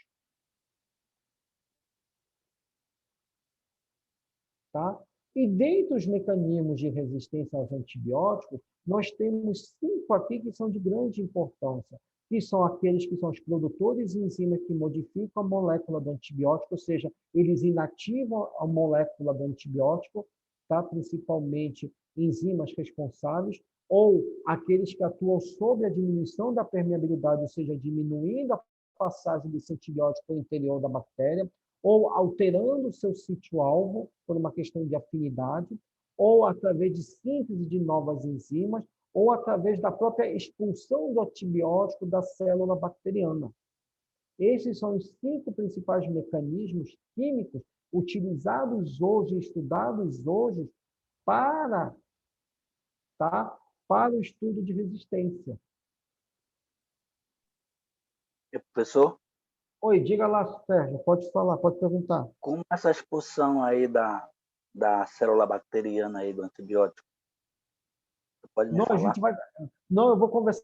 Tá? E dentre os mecanismos de resistência aos antibióticos, nós temos 5 aqui que são de grande importância, que são aqueles que são os produtores de enzimas que modificam a molécula do antibiótico, ou seja, eles inativam a molécula do antibiótico, tá? Principalmente enzimas responsáveis, ou aqueles que atuam sobre a diminuição da permeabilidade, ou seja, diminuindo a passagem desse antibiótico para o interior da bactéria, ou alterando o seu sítio-alvo por uma questão de afinidade, ou através de síntese de novas enzimas, ou através da própria expulsão do antibiótico da célula bacteriana. Esses são os 5 principais mecanismos químicos utilizados hoje, estudados hoje, para o estudo de resistência. Professor? Oi, diga lá, Sérgio, pode falar, pode perguntar. Como essa expulsão aí da célula bacteriana aí do antibiótico? Você pode me falar? Não, eu vou conversar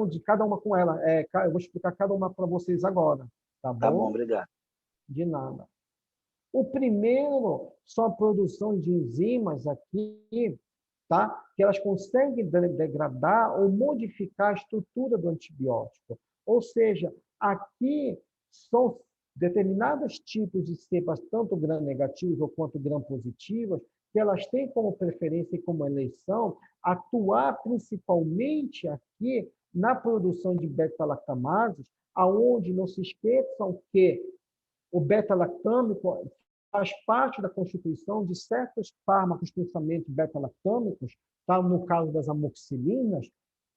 de cada uma com ela. Eu vou explicar cada uma para vocês agora. Tá bom? Tá bom, obrigado. De nada. O primeiro são a produção de enzimas aqui, tá? Que elas conseguem degradar ou modificar a estrutura do antibiótico. Ou seja, aqui são determinados tipos de cepas, tanto gram-negativas ou quanto gram-positivas, que elas têm como preferência e como eleição atuar principalmente aqui na produção de beta-lactamases, aonde não se esqueçam que o beta-lactâmico faz parte da constituição de certos fármacos, principalmente beta-lactâmicos, tá? No caso das amoxicilinas,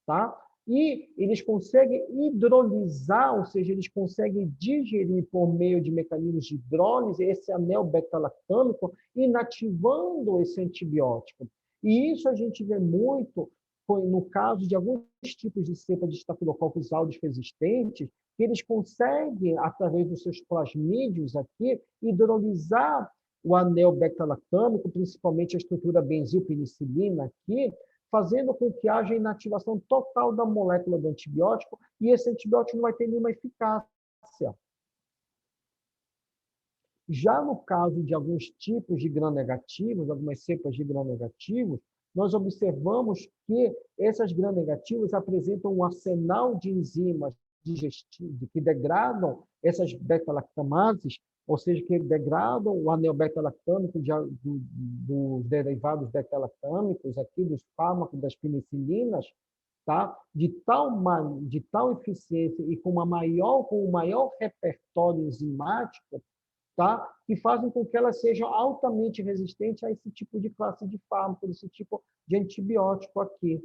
tá? E eles conseguem hidrolisar, ou seja, eles conseguem digerir por meio de mecanismos de hidrólise esse anel beta-lactâmico, inativando esse antibiótico. E isso a gente vê muito no caso de alguns tipos de cepa de Staphylococcus aureus resistentes, que eles conseguem, através dos seus plasmídios aqui, hidrolisar o anel beta-lactâmico, principalmente a estrutura benzilpenicilina aqui, fazendo com que haja inativação total da molécula do antibiótico, e esse antibiótico não vai ter nenhuma eficácia. Já no caso de alguns tipos de gram-negativos, algumas cepas de gram-negativos, nós observamos que essas gram-negativas apresentam um arsenal de enzimas digestivas que degradam essas beta-lactamases, ou seja, que degradam o anel beta-lactâmico dos derivados beta-lactâmicos, aqui dos fármacos, das penicilinas, tá? de tal eficiência e com o maior repertório enzimático, tá? Que fazem com que elas sejam altamente resistentes a esse tipo de classe de fármaco, esse tipo de antibiótico aqui.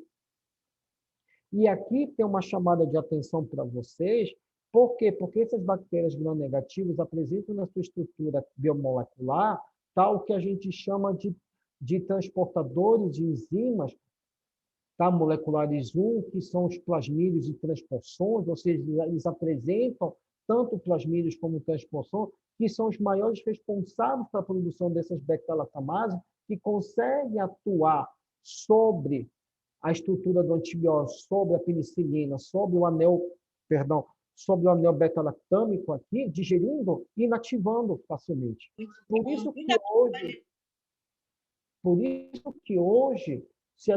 E aqui tem uma chamada de atenção para vocês. Por quê? Porque essas bactérias gram-negativas apresentam na sua estrutura biomolecular tal que a gente chama de transportadores de enzimas, tá? Moleculares 1, que são os plasmídios e transpossões, ou seja, eles apresentam tanto plasmídios como transpossões, que são os maiores responsáveis pela produção dessas beta-lactamases, que conseguem atuar sobre a estrutura do antibiótico, sobre a penicilina, sobre o anel beta-lactâmico aqui, digerindo e inativando facilmente. Por isso que hoje, se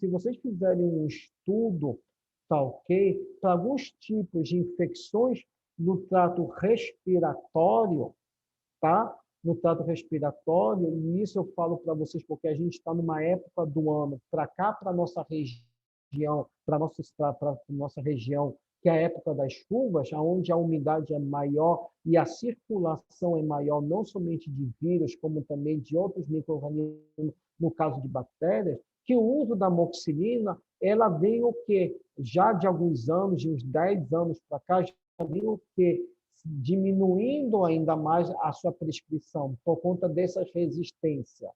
vocês fizerem um estudo, tá ok, para alguns tipos de infecções no trato respiratório, tá? No trato respiratório, e isso eu falo para vocês porque a gente está numa época do ano, para cá, para a nossa região, para nossa região, que é a época das chuvas, onde a umidade é maior e a circulação é maior, não somente de vírus, como também de outros micro-organismos, no caso de bactérias, que o uso da amoxicilina, ela vem o quê? Já de alguns anos, de uns 10 anos para cá, já vem o quê? Diminuindo ainda mais a sua prescrição, por conta dessas resistências.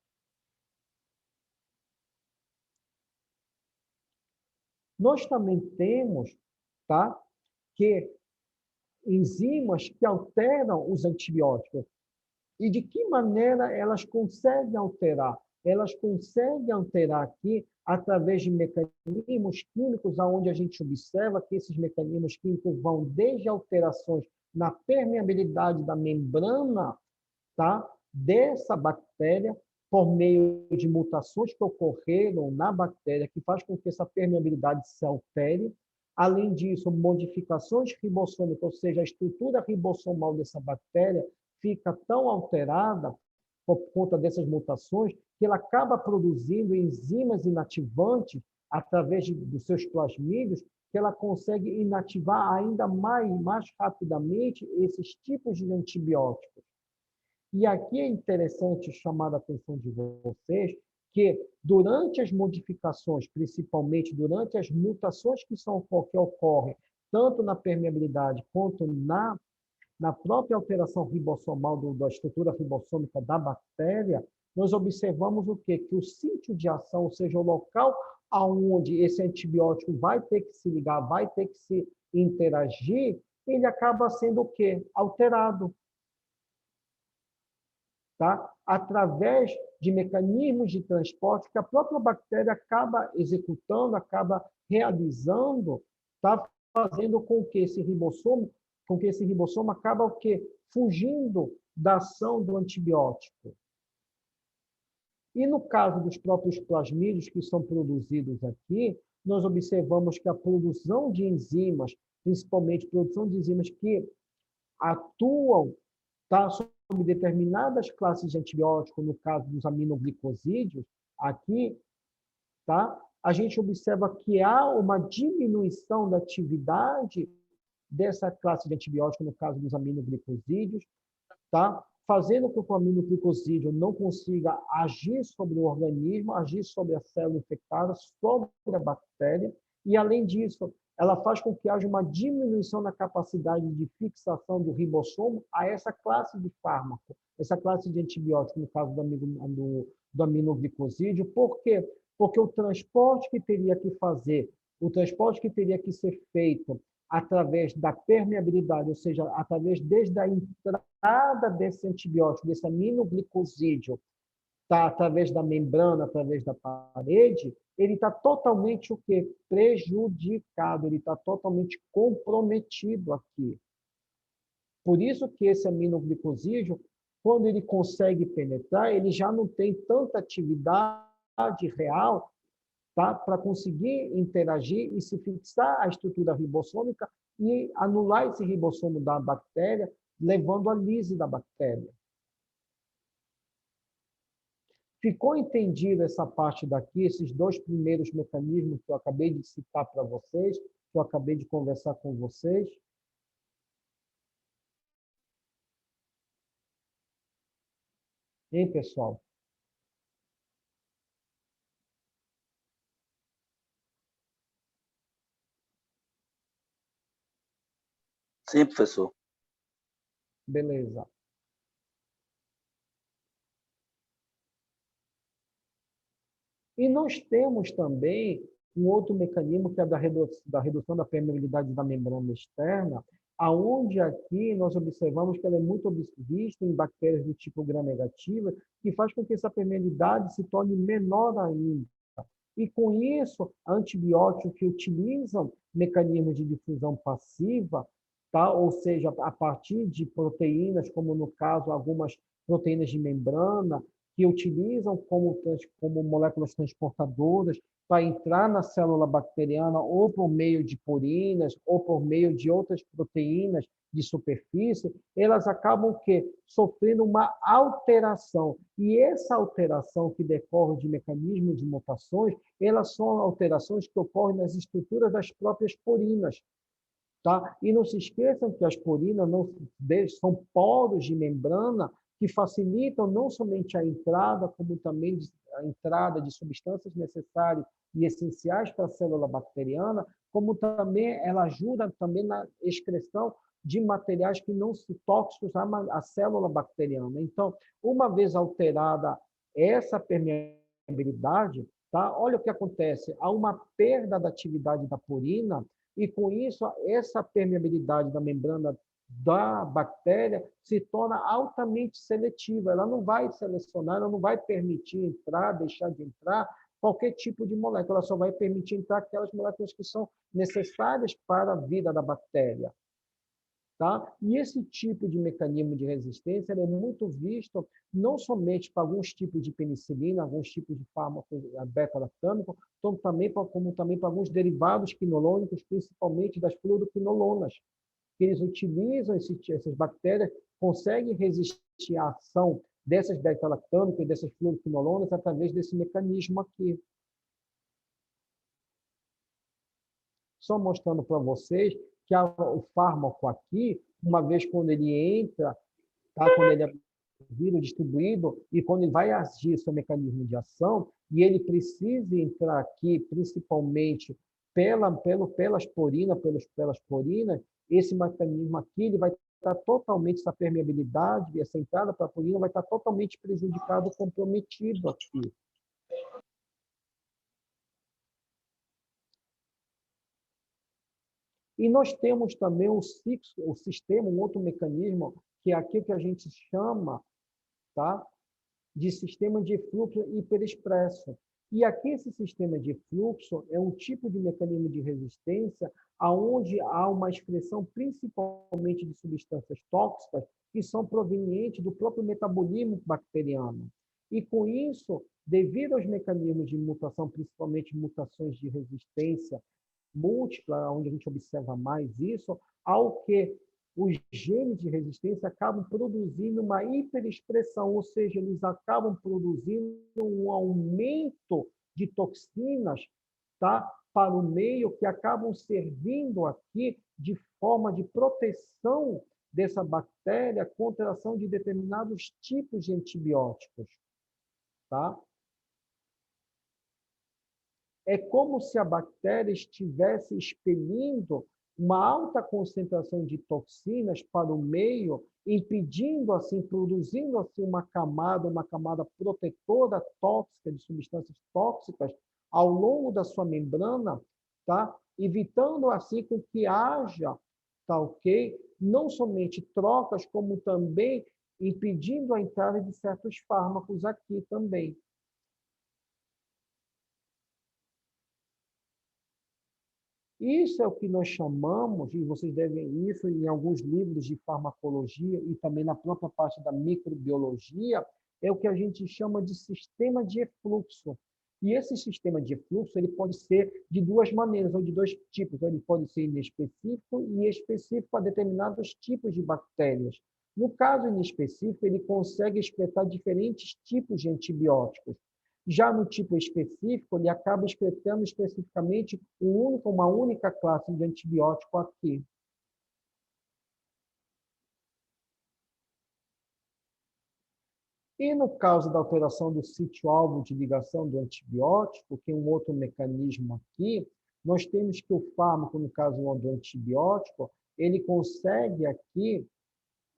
Nós também temos, tá, que enzimas que alteram os antibióticos. E de que maneira elas conseguem alterar? Elas conseguem alterar aqui através de mecanismos químicos, onde a gente observa que esses mecanismos químicos vão desde alterações na permeabilidade da membrana, tá, dessa bactéria, por meio de mutações que ocorreram na bactéria, que faz com que essa permeabilidade se altere. Além disso, modificações ribossômicas, ou seja, a estrutura ribossomal dessa bactéria fica tão alterada por conta dessas mutações que ela acaba produzindo enzimas inativantes através dos seus plasmídios, que ela consegue inativar ainda mais rapidamente esses tipos de antibióticos. E aqui é interessante chamar a atenção de vocês que, durante as modificações, principalmente durante as mutações que ocorrem, tanto na permeabilidade quanto na própria alteração ribossomal da estrutura ribossômica da bactéria, nós observamos o quê? Que o sítio de ação, ou seja, o local aonde esse antibiótico vai ter que se ligar, vai ter que se interagir, ele acaba sendo o quê? Alterado. Tá? Através de mecanismos de transporte que a própria bactéria acaba executando, acaba realizando, tá? Fazendo com que esse ribossomo acaba o quê? Fugindo da ação do antibiótico. E no caso dos próprios plasmídios que são produzidos aqui, nós observamos que a produção de enzimas, principalmente produção de enzimas que atuam, tá, sobre determinadas classes de antibiótico, no caso dos aminoglicosídeos, aqui, tá, a gente observa que há uma diminuição da atividade dessa classe de antibiótico, no caso dos aminoglicosídeos, tá, fazendo com que o aminoglicosídeo não consiga agir sobre o organismo, agir sobre a célula infectada, sobre a bactéria, e, além disso, ela faz com que haja uma diminuição na capacidade de fixação do ribossomo a essa classe de fármaco, essa classe de antibiótico, no caso do aminoglicosídeo. Por quê? Porque o transporte que teria que fazer, o transporte que teria que ser feito através da permeabilidade, ou seja, através desde a entrada desse antibiótico, desse aminoglicosídeo, tá, através da membrana, através da parede, ele está totalmente o quê? Prejudicado, ele está totalmente comprometido aqui. Por isso que esse aminoglicosídeo, quando ele consegue penetrar, ele já não tem tanta atividade real, tá, para conseguir interagir e se fixar a estrutura ribossômica e anular esse ribossomo da bactéria, levando à lise da bactéria. Ficou entendida essa parte daqui, esses dois primeiros mecanismos que eu acabei de citar para vocês, que eu acabei de conversar com vocês? Hein, pessoal? Sim, professor. Beleza. E nós temos também um outro mecanismo que é da redução da permeabilidade da membrana externa, aonde aqui nós observamos que ela é muito vista em bactérias do tipo gram-negativa, que faz com que essa permeabilidade se torne menor ainda. E com isso, antibióticos que utilizam mecanismos de difusão passiva, tá? Ou seja, a partir de proteínas, como no caso algumas proteínas de membrana, que utilizam como moléculas transportadoras para entrar na célula bacteriana ou por meio de purinas ou por meio de outras proteínas de superfície, elas acabam que sofrendo uma alteração. E essa alteração que decorre de mecanismos de mutações, elas são alterações que ocorrem nas estruturas das próprias purinas. Tá? E não se esqueçam que as purinas são poros de membrana que facilitam não somente a entrada, como também a entrada de substâncias necessárias e essenciais para a célula bacteriana, como também ela ajuda também na excreção de materiais que não são tóxicos à célula bacteriana. Então, uma vez alterada essa permeabilidade, tá? Olha o que acontece, há uma perda da atividade da purina e, com isso, essa permeabilidade da membrana da bactéria se torna altamente seletiva. Ela não vai selecionar, ela não vai permitir entrar, deixar de entrar qualquer tipo de molécula, ela só vai permitir entrar aquelas moléculas que são necessárias para a vida da bactéria. Tá? E esse tipo de mecanismo de resistência é muito visto não somente para alguns tipos de penicilina, alguns tipos de fármacos beta-lactâmicos, como também para alguns derivados quinoloônicos, principalmente das fluoroquinolonas, que eles utilizam essas bactérias, conseguem resistir à ação dessas beta-lactâmicas e dessas fluoroquinolonas através desse mecanismo aqui. Só mostrando para vocês que o fármaco aqui, uma vez quando ele entra, tá? Quando ele é distribuído e quando ele vai agir seu mecanismo de ação, e ele precisa entrar aqui, principalmente pelas porinas, esse mecanismo aqui ele vai estar totalmente, essa permeabilidade, essa entrada para a porina vai estar totalmente prejudicado, comprometido aqui. E nós temos também o sistema, um outro mecanismo, que é aquilo que a gente chama, tá, de sistema de fluxo hiperexpresso. E aqui esse sistema de fluxo é um tipo de mecanismo de resistência onde há uma expressão principalmente de substâncias tóxicas que são provenientes do próprio metabolismo bacteriano. E com isso, devido aos mecanismos de mutação, principalmente mutações de resistência múltipla, onde a gente observa mais isso, ao que os genes de resistência acabam produzindo uma hiperexpressão, ou seja, eles acabam produzindo um aumento de toxinas, tá, para o meio, que acabam servindo aqui de forma de proteção dessa bactéria contra a ação de determinados tipos de antibióticos. Tá? é como se a bactéria estivesse expelindo uma alta concentração de toxinas para o meio, impedindo assim, produzindo assim uma camada protetora tóxica de substâncias tóxicas ao longo da sua membrana, tá? Evitando assim com que haja, tá ok? Não somente trocas, como também impedindo a entrada de certos fármacos aqui também. Isso é o que nós chamamos, e vocês devem isso em alguns livros de farmacologia e também na própria parte da microbiologia, é o que a gente chama de sistema de efluxo. E esse sistema de efluxo ele pode ser de duas maneiras, ou de dois tipos. Ele pode ser inespecífico e específico para determinados tipos de bactérias. No caso inespecífico, ele consegue excretar diferentes tipos de antibióticos. Já no tipo específico, ele acaba excretando especificamente uma única classe de antibiótico aqui. E no caso da alteração do sítio-alvo de ligação do antibiótico, que é um outro mecanismo aqui, nós temos que o fármaco, no caso do antibiótico, ele consegue aqui,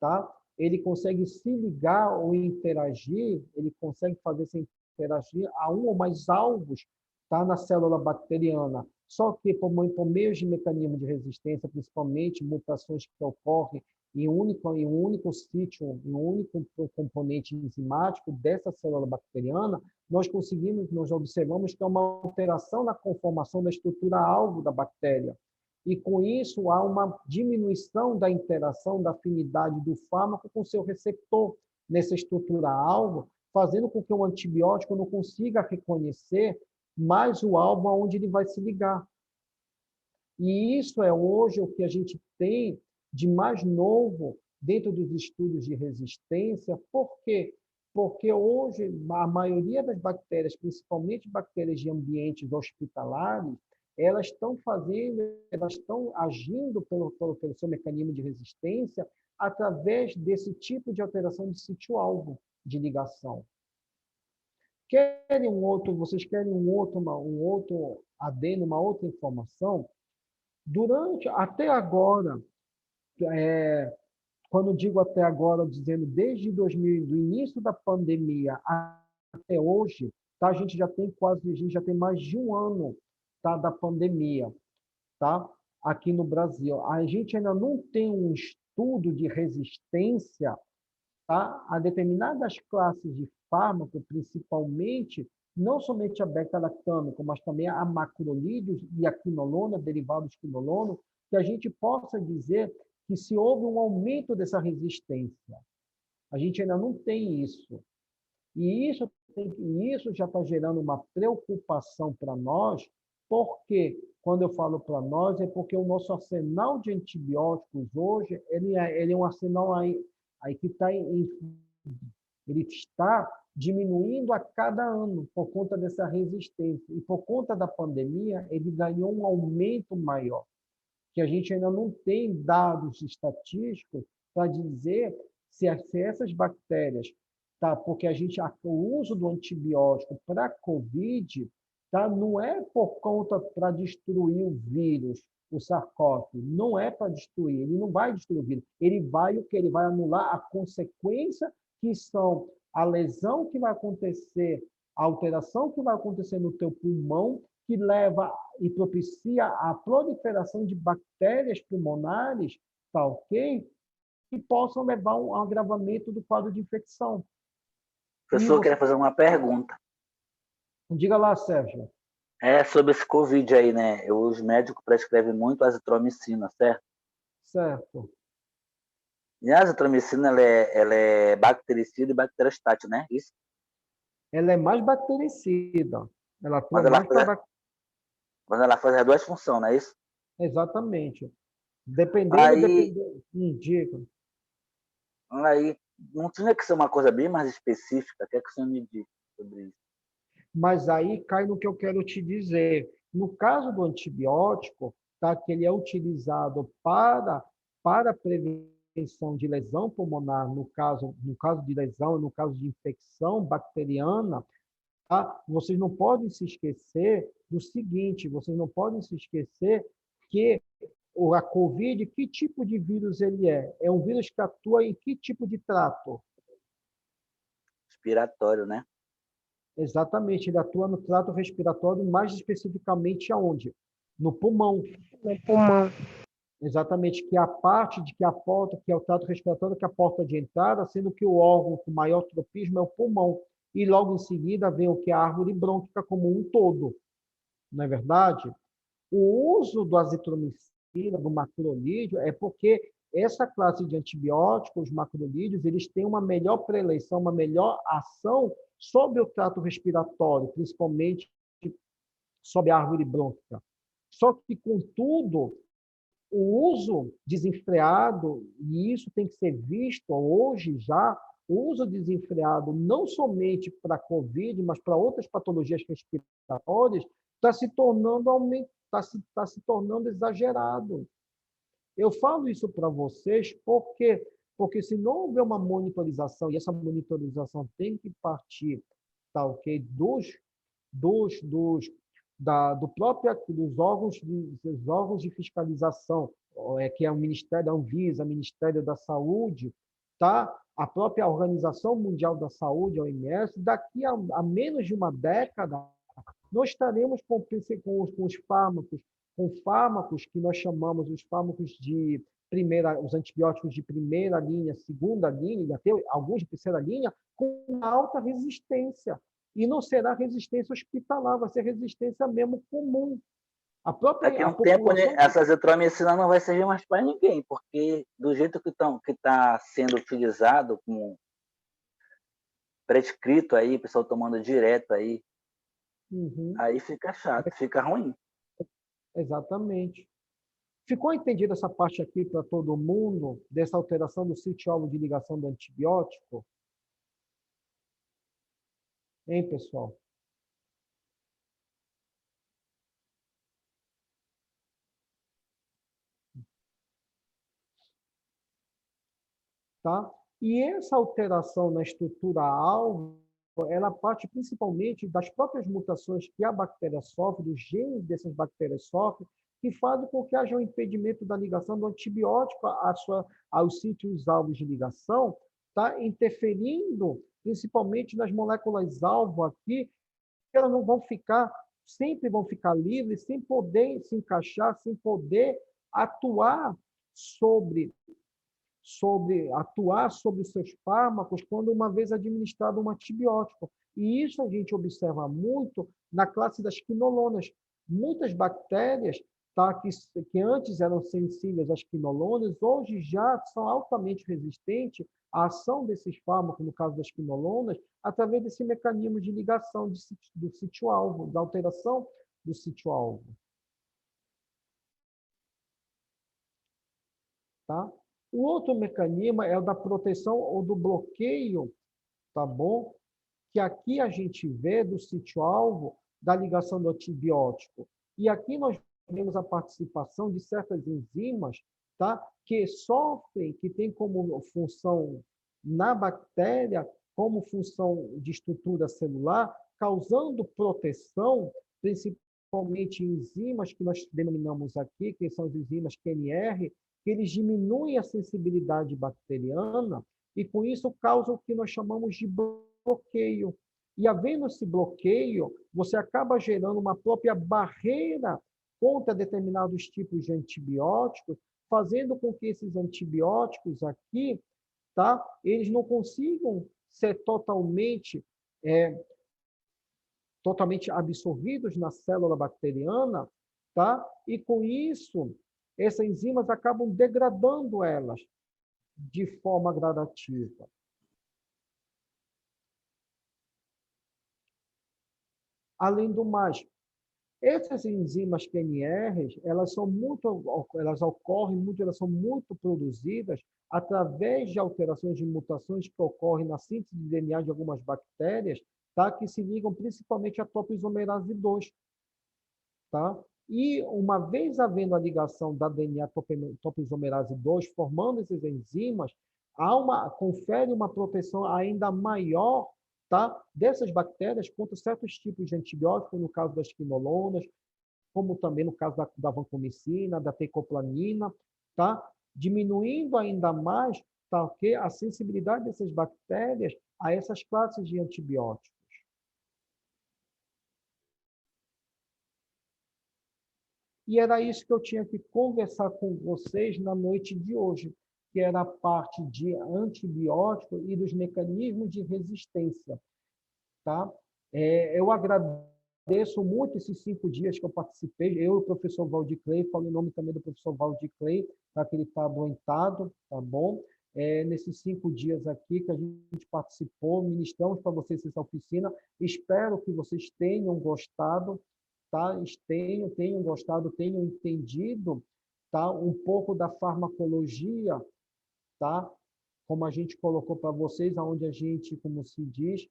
tá? Ele consegue se ligar ou interagir, ele consegue fazer essa interagir a um ou mais alvos, tá, na célula bacteriana. Só que por meio de mecanismos de resistência, principalmente mutações que ocorrem em um único sítio, em um único componente enzimático dessa célula bacteriana, nós observamos que há uma alteração na conformação da estrutura alvo da bactéria. E com isso há uma diminuição da interação, da afinidade do fármaco com seu receptor nessa estrutura alvo, fazendo com que o antibiótico não consiga reconhecer mais o alvo aonde ele vai se ligar. E isso é hoje o que a gente tem de mais novo dentro dos estudos de resistência. Por quê? Porque hoje a maioria das bactérias, principalmente bactérias de ambientes hospitalares, elas estão agindo pelo seu mecanismo de resistência através desse tipo de alteração de sítio-alvo de ligação. Vocês querem um outro adendo, uma outra informação? Até agora, quando digo até agora, dizendo desde 2000, do início da pandemia até hoje, tá? A gente já tem mais de um ano, tá, da pandemia, tá? Aqui no Brasil. A gente ainda não tem um estudo de resistência, tá, a determinadas classes de fármaco, principalmente, não somente a beta-lactâmico, mas também a macrolídeos e a quinolona, derivados de quinolona, que a gente possa dizer que se houve um aumento dessa resistência. A gente ainda não tem isso. E isso já está gerando uma preocupação para nós, porque, quando eu falo para nós, é porque o nosso arsenal de antibióticos hoje, ele é um arsenal aí que ele está diminuindo a cada ano por conta dessa resistência. E por conta da pandemia, ele ganhou um aumento maior, que a gente ainda não tem dados estatísticos para dizer se essas bactérias, tá? Porque o uso do antibiótico para a COVID, tá? Não é por conta para destruir o vírus, o SARS-CoV, não é para destruir, ele não vai destruir o vírus, ele vai anular a consequência, que são a lesão que vai acontecer, a alteração que vai acontecer no teu pulmão, que leva e propicia a proliferação de bactérias pulmonares, tá ok? Que possam levar a um agravamento do quadro de infecção. Professor, eu queria fazer uma pergunta. Diga lá, Sérgio. É sobre esse Covid aí, né? Os médicos prescrevem muito azitromicina, certo? Certo. E a azitromicina, ela é bactericida e bacteriostática, né? Isso? Ela é mais bactericida. Ela atua mais para... Mas ela faz as duas funções, não é isso? Exatamente. Dependendo... Diga. Aí, não tinha que ser uma coisa bem mais específica? O que é que o senhor me diz sobre isso? Mas aí cai no que eu quero te dizer. No caso do antibiótico, tá, que ele é utilizado para prevenção de lesão pulmonar, no caso de lesão, no caso de infecção bacteriana, Tá? Vocês não podem se esquecer do seguinte, vocês não podem se esquecer que a COVID, que tipo de vírus ele é? É um vírus que atua em que tipo de trato? Respiratório, né? Exatamente, ele atua no trato respiratório, mais especificamente aonde? No pulmão. No pulmão. Exatamente, que é a parte de que a porta, que é o trato respiratório, que é a porta de entrada, sendo que o órgão com maior tropismo é o pulmão. E logo em seguida vem o que é a árvore brônquica como um todo. Não é verdade? O uso do azitromicina, do macrolídeo, é porque essa classe de antibióticos, os macrolídeos, eles têm uma melhor preleição, uma melhor ação sobre o trato respiratório, principalmente sobre a árvore brônquica. Só que, contudo, o uso desenfreado, e isso tem que ser visto hoje já, o uso desenfreado não somente para a COVID, mas para outras patologias respiratórias, está se tornando exagerado. Eu falo isso para vocês porque se não houver uma monitorização, e essa monitorização tem que partir, tá, ok, dos órgãos de fiscalização, que é o Ministério da Anvisa, o Ministério da Saúde, tá? A própria Organização Mundial da Saúde, a OMS, daqui a menos de uma década, nós estaremos com os fármacos que nós chamamos os fármacos de primeira, os antibióticos de primeira linha, segunda linha, e até alguns de terceira linha, com alta resistência. E não será resistência hospitalar, vai ser resistência mesmo comum. Daqui a um tempo, né, essa azitromicina não vai servir mais para ninguém, porque do jeito que está sendo utilizado, como prescrito aí, o pessoal tomando direto aí, aí fica chato, fica ruim. Exatamente. Ficou entendida essa parte aqui para todo mundo, dessa alteração do sítio-alvo de ligação do antibiótico? Hein, pessoal? Tá? E essa alteração na estrutura-alvo, ela parte principalmente das próprias mutações que a bactéria sofre, dos genes dessas bactérias sofrem, que fazem com que haja um impedimento da ligação do antibiótico aos sítios-alvos de ligação, tá? Interferindo principalmente nas moléculas-alvo aqui, que elas não vão ficar, sempre vão ficar livres, sem poder se encaixar, sem poder atuar sobre os seus fármacos quando uma vez administrado um antibiótico. E isso a gente observa muito na classe das quinolonas. Muitas bactérias, tá, que antes eram sensíveis às quinolonas, hoje já são altamente resistentes à ação desses fármacos, no caso das quinolonas, através desse mecanismo de ligação do sítio-alvo, da alteração do sítio-alvo. Tá? O outro mecanismo é o da proteção ou do bloqueio, tá bom? Que aqui a gente vê do sítio-alvo da ligação do antibiótico. E aqui nós vemos a participação de certas enzimas, tá? Que sofrem, que têm como função na bactéria, como função de estrutura celular, causando proteção, principalmente enzimas que nós denominamos aqui, que são as enzimas QNR, que eles diminuem a sensibilidade bacteriana e, com isso, causam o que nós chamamos de bloqueio. E, havendo esse bloqueio, você acaba gerando uma própria barreira contra determinados tipos de antibióticos, fazendo com que esses antibióticos aqui, tá, eles não consigam ser totalmente absorvidos na célula bacteriana, tá? E, com isso, essas enzimas acabam degradando elas de forma gradativa. Além do mais, essas enzimas QNRs, elas são muito produzidas através de alterações de mutações que ocorrem na síntese de DNA de algumas bactérias, tá? Que se ligam principalmente à topoisomerase 2, tá? E, uma vez havendo a ligação da DNA topoisomerase 2, formando essas enzimas, confere uma proteção ainda maior tá? Dessas bactérias contra certos tipos de antibióticos, no caso das quinolonas, como também no caso da vancomicina, da tecoplanina, tá? Diminuindo ainda mais, tá, ok? A sensibilidade dessas bactérias a essas classes de antibióticos. E era isso que eu tinha que conversar com vocês na noite de hoje, que era a parte de antibiótico e dos mecanismos de resistência, tá? Eu agradeço muito esses 5 dias que eu participei, eu e o professor Valdir Clay, falo em nome também do professor Valdir Clay, tá, que ele está adoentado, tá bom? Nesses 5 dias aqui que a gente participou, ministramos para vocês essa oficina, espero que vocês tenham gostado, tá? Tenham gostado, tenham entendido, tá? Um pouco da farmacologia, tá? Como a gente colocou para vocês, aonde a gente, como se diz,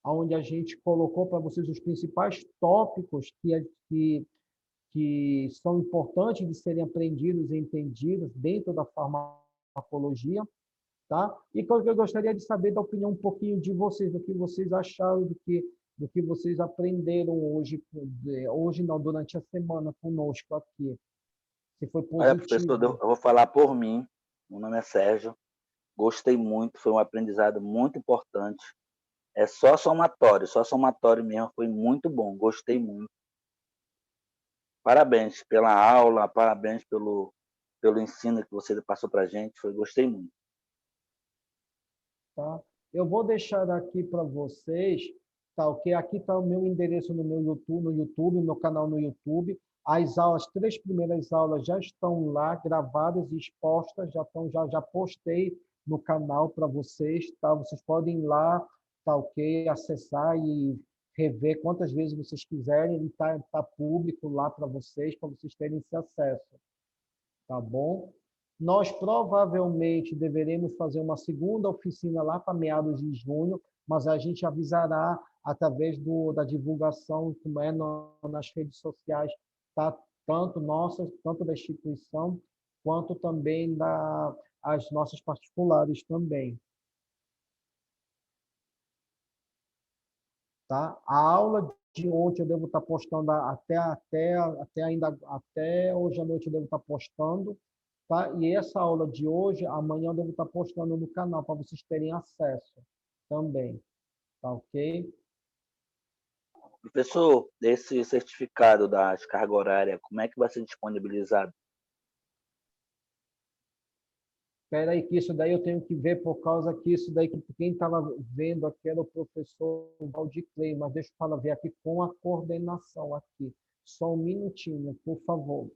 onde a gente colocou para vocês os principais tópicos que são importantes de serem aprendidos e entendidos dentro da farmacologia, tá? E que eu gostaria de saber da opinião um pouquinho de vocês, do que vocês acharam, do que vocês aprenderam hoje não, durante a semana conosco aqui. Se foi Olha, professor, eu positivo. vou falar por mim. Meu nome é Sérgio. Gostei muito, foi um aprendizado muito importante. É só somatório mesmo, foi muito bom, gostei muito. Parabéns pela aula, parabéns pelo ensino que você passou para a gente, gostei muito. Tá? Eu vou deixar aqui para vocês, tá ok? Aqui está o meu endereço no meu YouTube, meu canal no YouTube. As aulas, 3 primeiras aulas já estão lá gravadas e expostas, já postei no canal para vocês, tá? Vocês podem ir lá, tá ok? Acessar e rever quantas vezes vocês quiserem, ele tá público lá para vocês terem esse acesso, tá bom? Nós provavelmente deveremos fazer uma segunda oficina lá para meados de junho, mas a gente avisará através da divulgação, como é nas redes sociais, tá? Tanto nossas, tanto da instituição, quanto também as nossas particulares também. Tá? A aula de ontem eu devo estar postando até hoje à noite eu devo estar postando, tá? E essa aula de hoje, amanhã eu devo estar postando no canal para vocês terem acesso também, tá ok? Professor, esse certificado da descarga horária, como é que vai ser disponibilizado? Espera aí, que isso daí eu tenho que ver por causa que isso daí, que quem estava vendo aqui era o professor Valdir Clay, mas deixa eu falar, ver aqui com a coordenação aqui. Só um minutinho, por favor.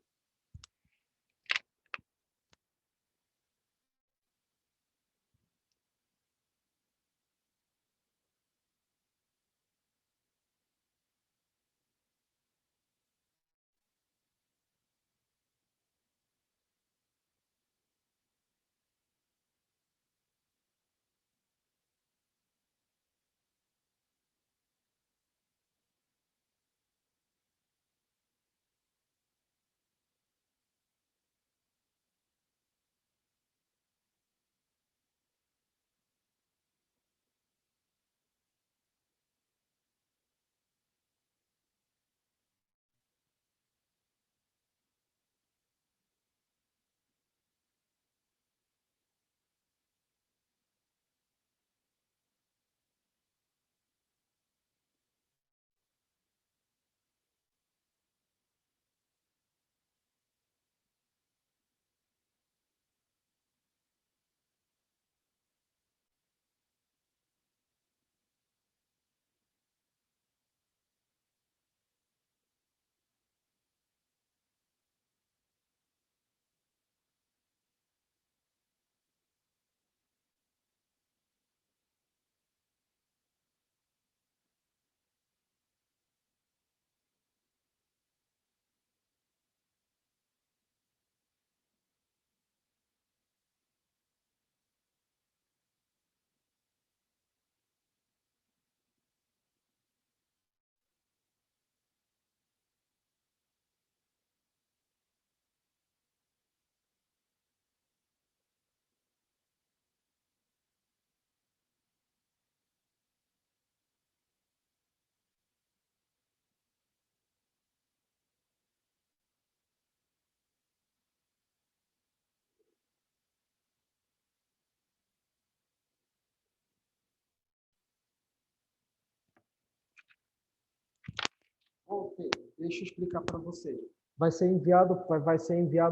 Ok, deixa eu explicar para vocês. Vai ser enviado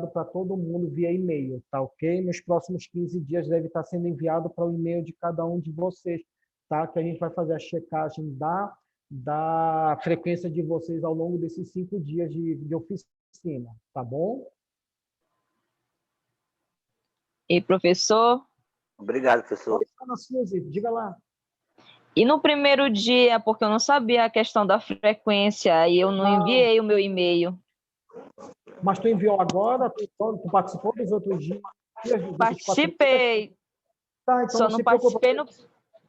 para todo mundo via e-mail, tá ok? Nos próximos 15 dias deve estar sendo enviado para o e-mail de cada um de vocês, tá? Que a gente vai fazer a checagem da frequência de vocês ao longo desses 5 dias de oficina, tá bom? E professor, Obrigado, professor. Oi, Ana Suzy, diga lá. e no primeiro dia, porque eu não sabia a questão da frequência, e eu não enviei o meu e-mail. Mas tu enviou agora? Tu participou dos outros dias? Dos outros 4 dias? Participei, Tá, então só não não se preocupe. participei no...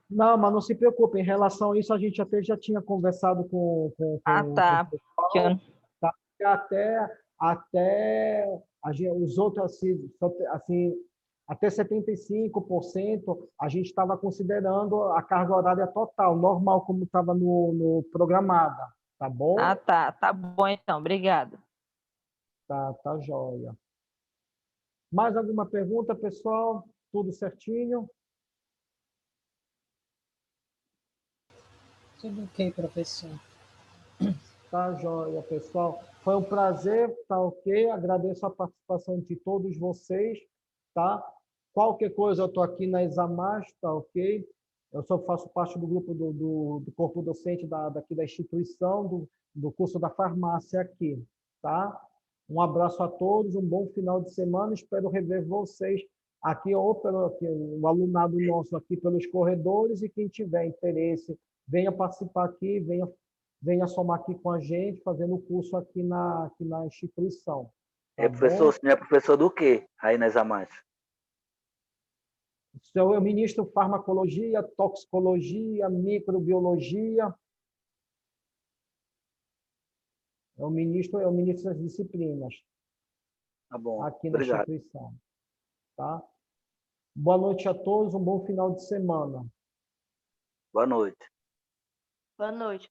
Não, mas não se preocupe. Em relação a isso, a gente até já tinha conversado Ah, tá. com o pessoal, tá? Até os outros, assim, até 75%, a gente estava considerando a carga horária total, normal, como estava no programada, tá bom? Ah, tá. Tá bom, então. Obrigada. Tá joia. Mais alguma pergunta, pessoal? Tudo certinho? Tudo ok, professor. Tá joia, pessoal. Foi um prazer, tá ok? Agradeço a participação de todos vocês, tá? Qualquer coisa, eu estou aqui na Examas, tá ok? Eu só faço parte do grupo do corpo docente daqui da instituição, do curso da farmácia aqui, tá? Um abraço a todos, um bom final de semana. Espero rever vocês aqui, ou o alunado nosso aqui pelos corredores, e quem tiver interesse, venha participar aqui, venha somar aqui com a gente, fazendo o curso aqui na instituição. Tá Professor, bom? você é professor do quê aí nas Amantes? Eu ministro farmacologia, toxicologia, microbiologia. Eu ministro as disciplinas Tá bom, aqui na obrigado. instituição. Tá? Boa noite a todos, um bom final de semana. Boa noite. Boa noite.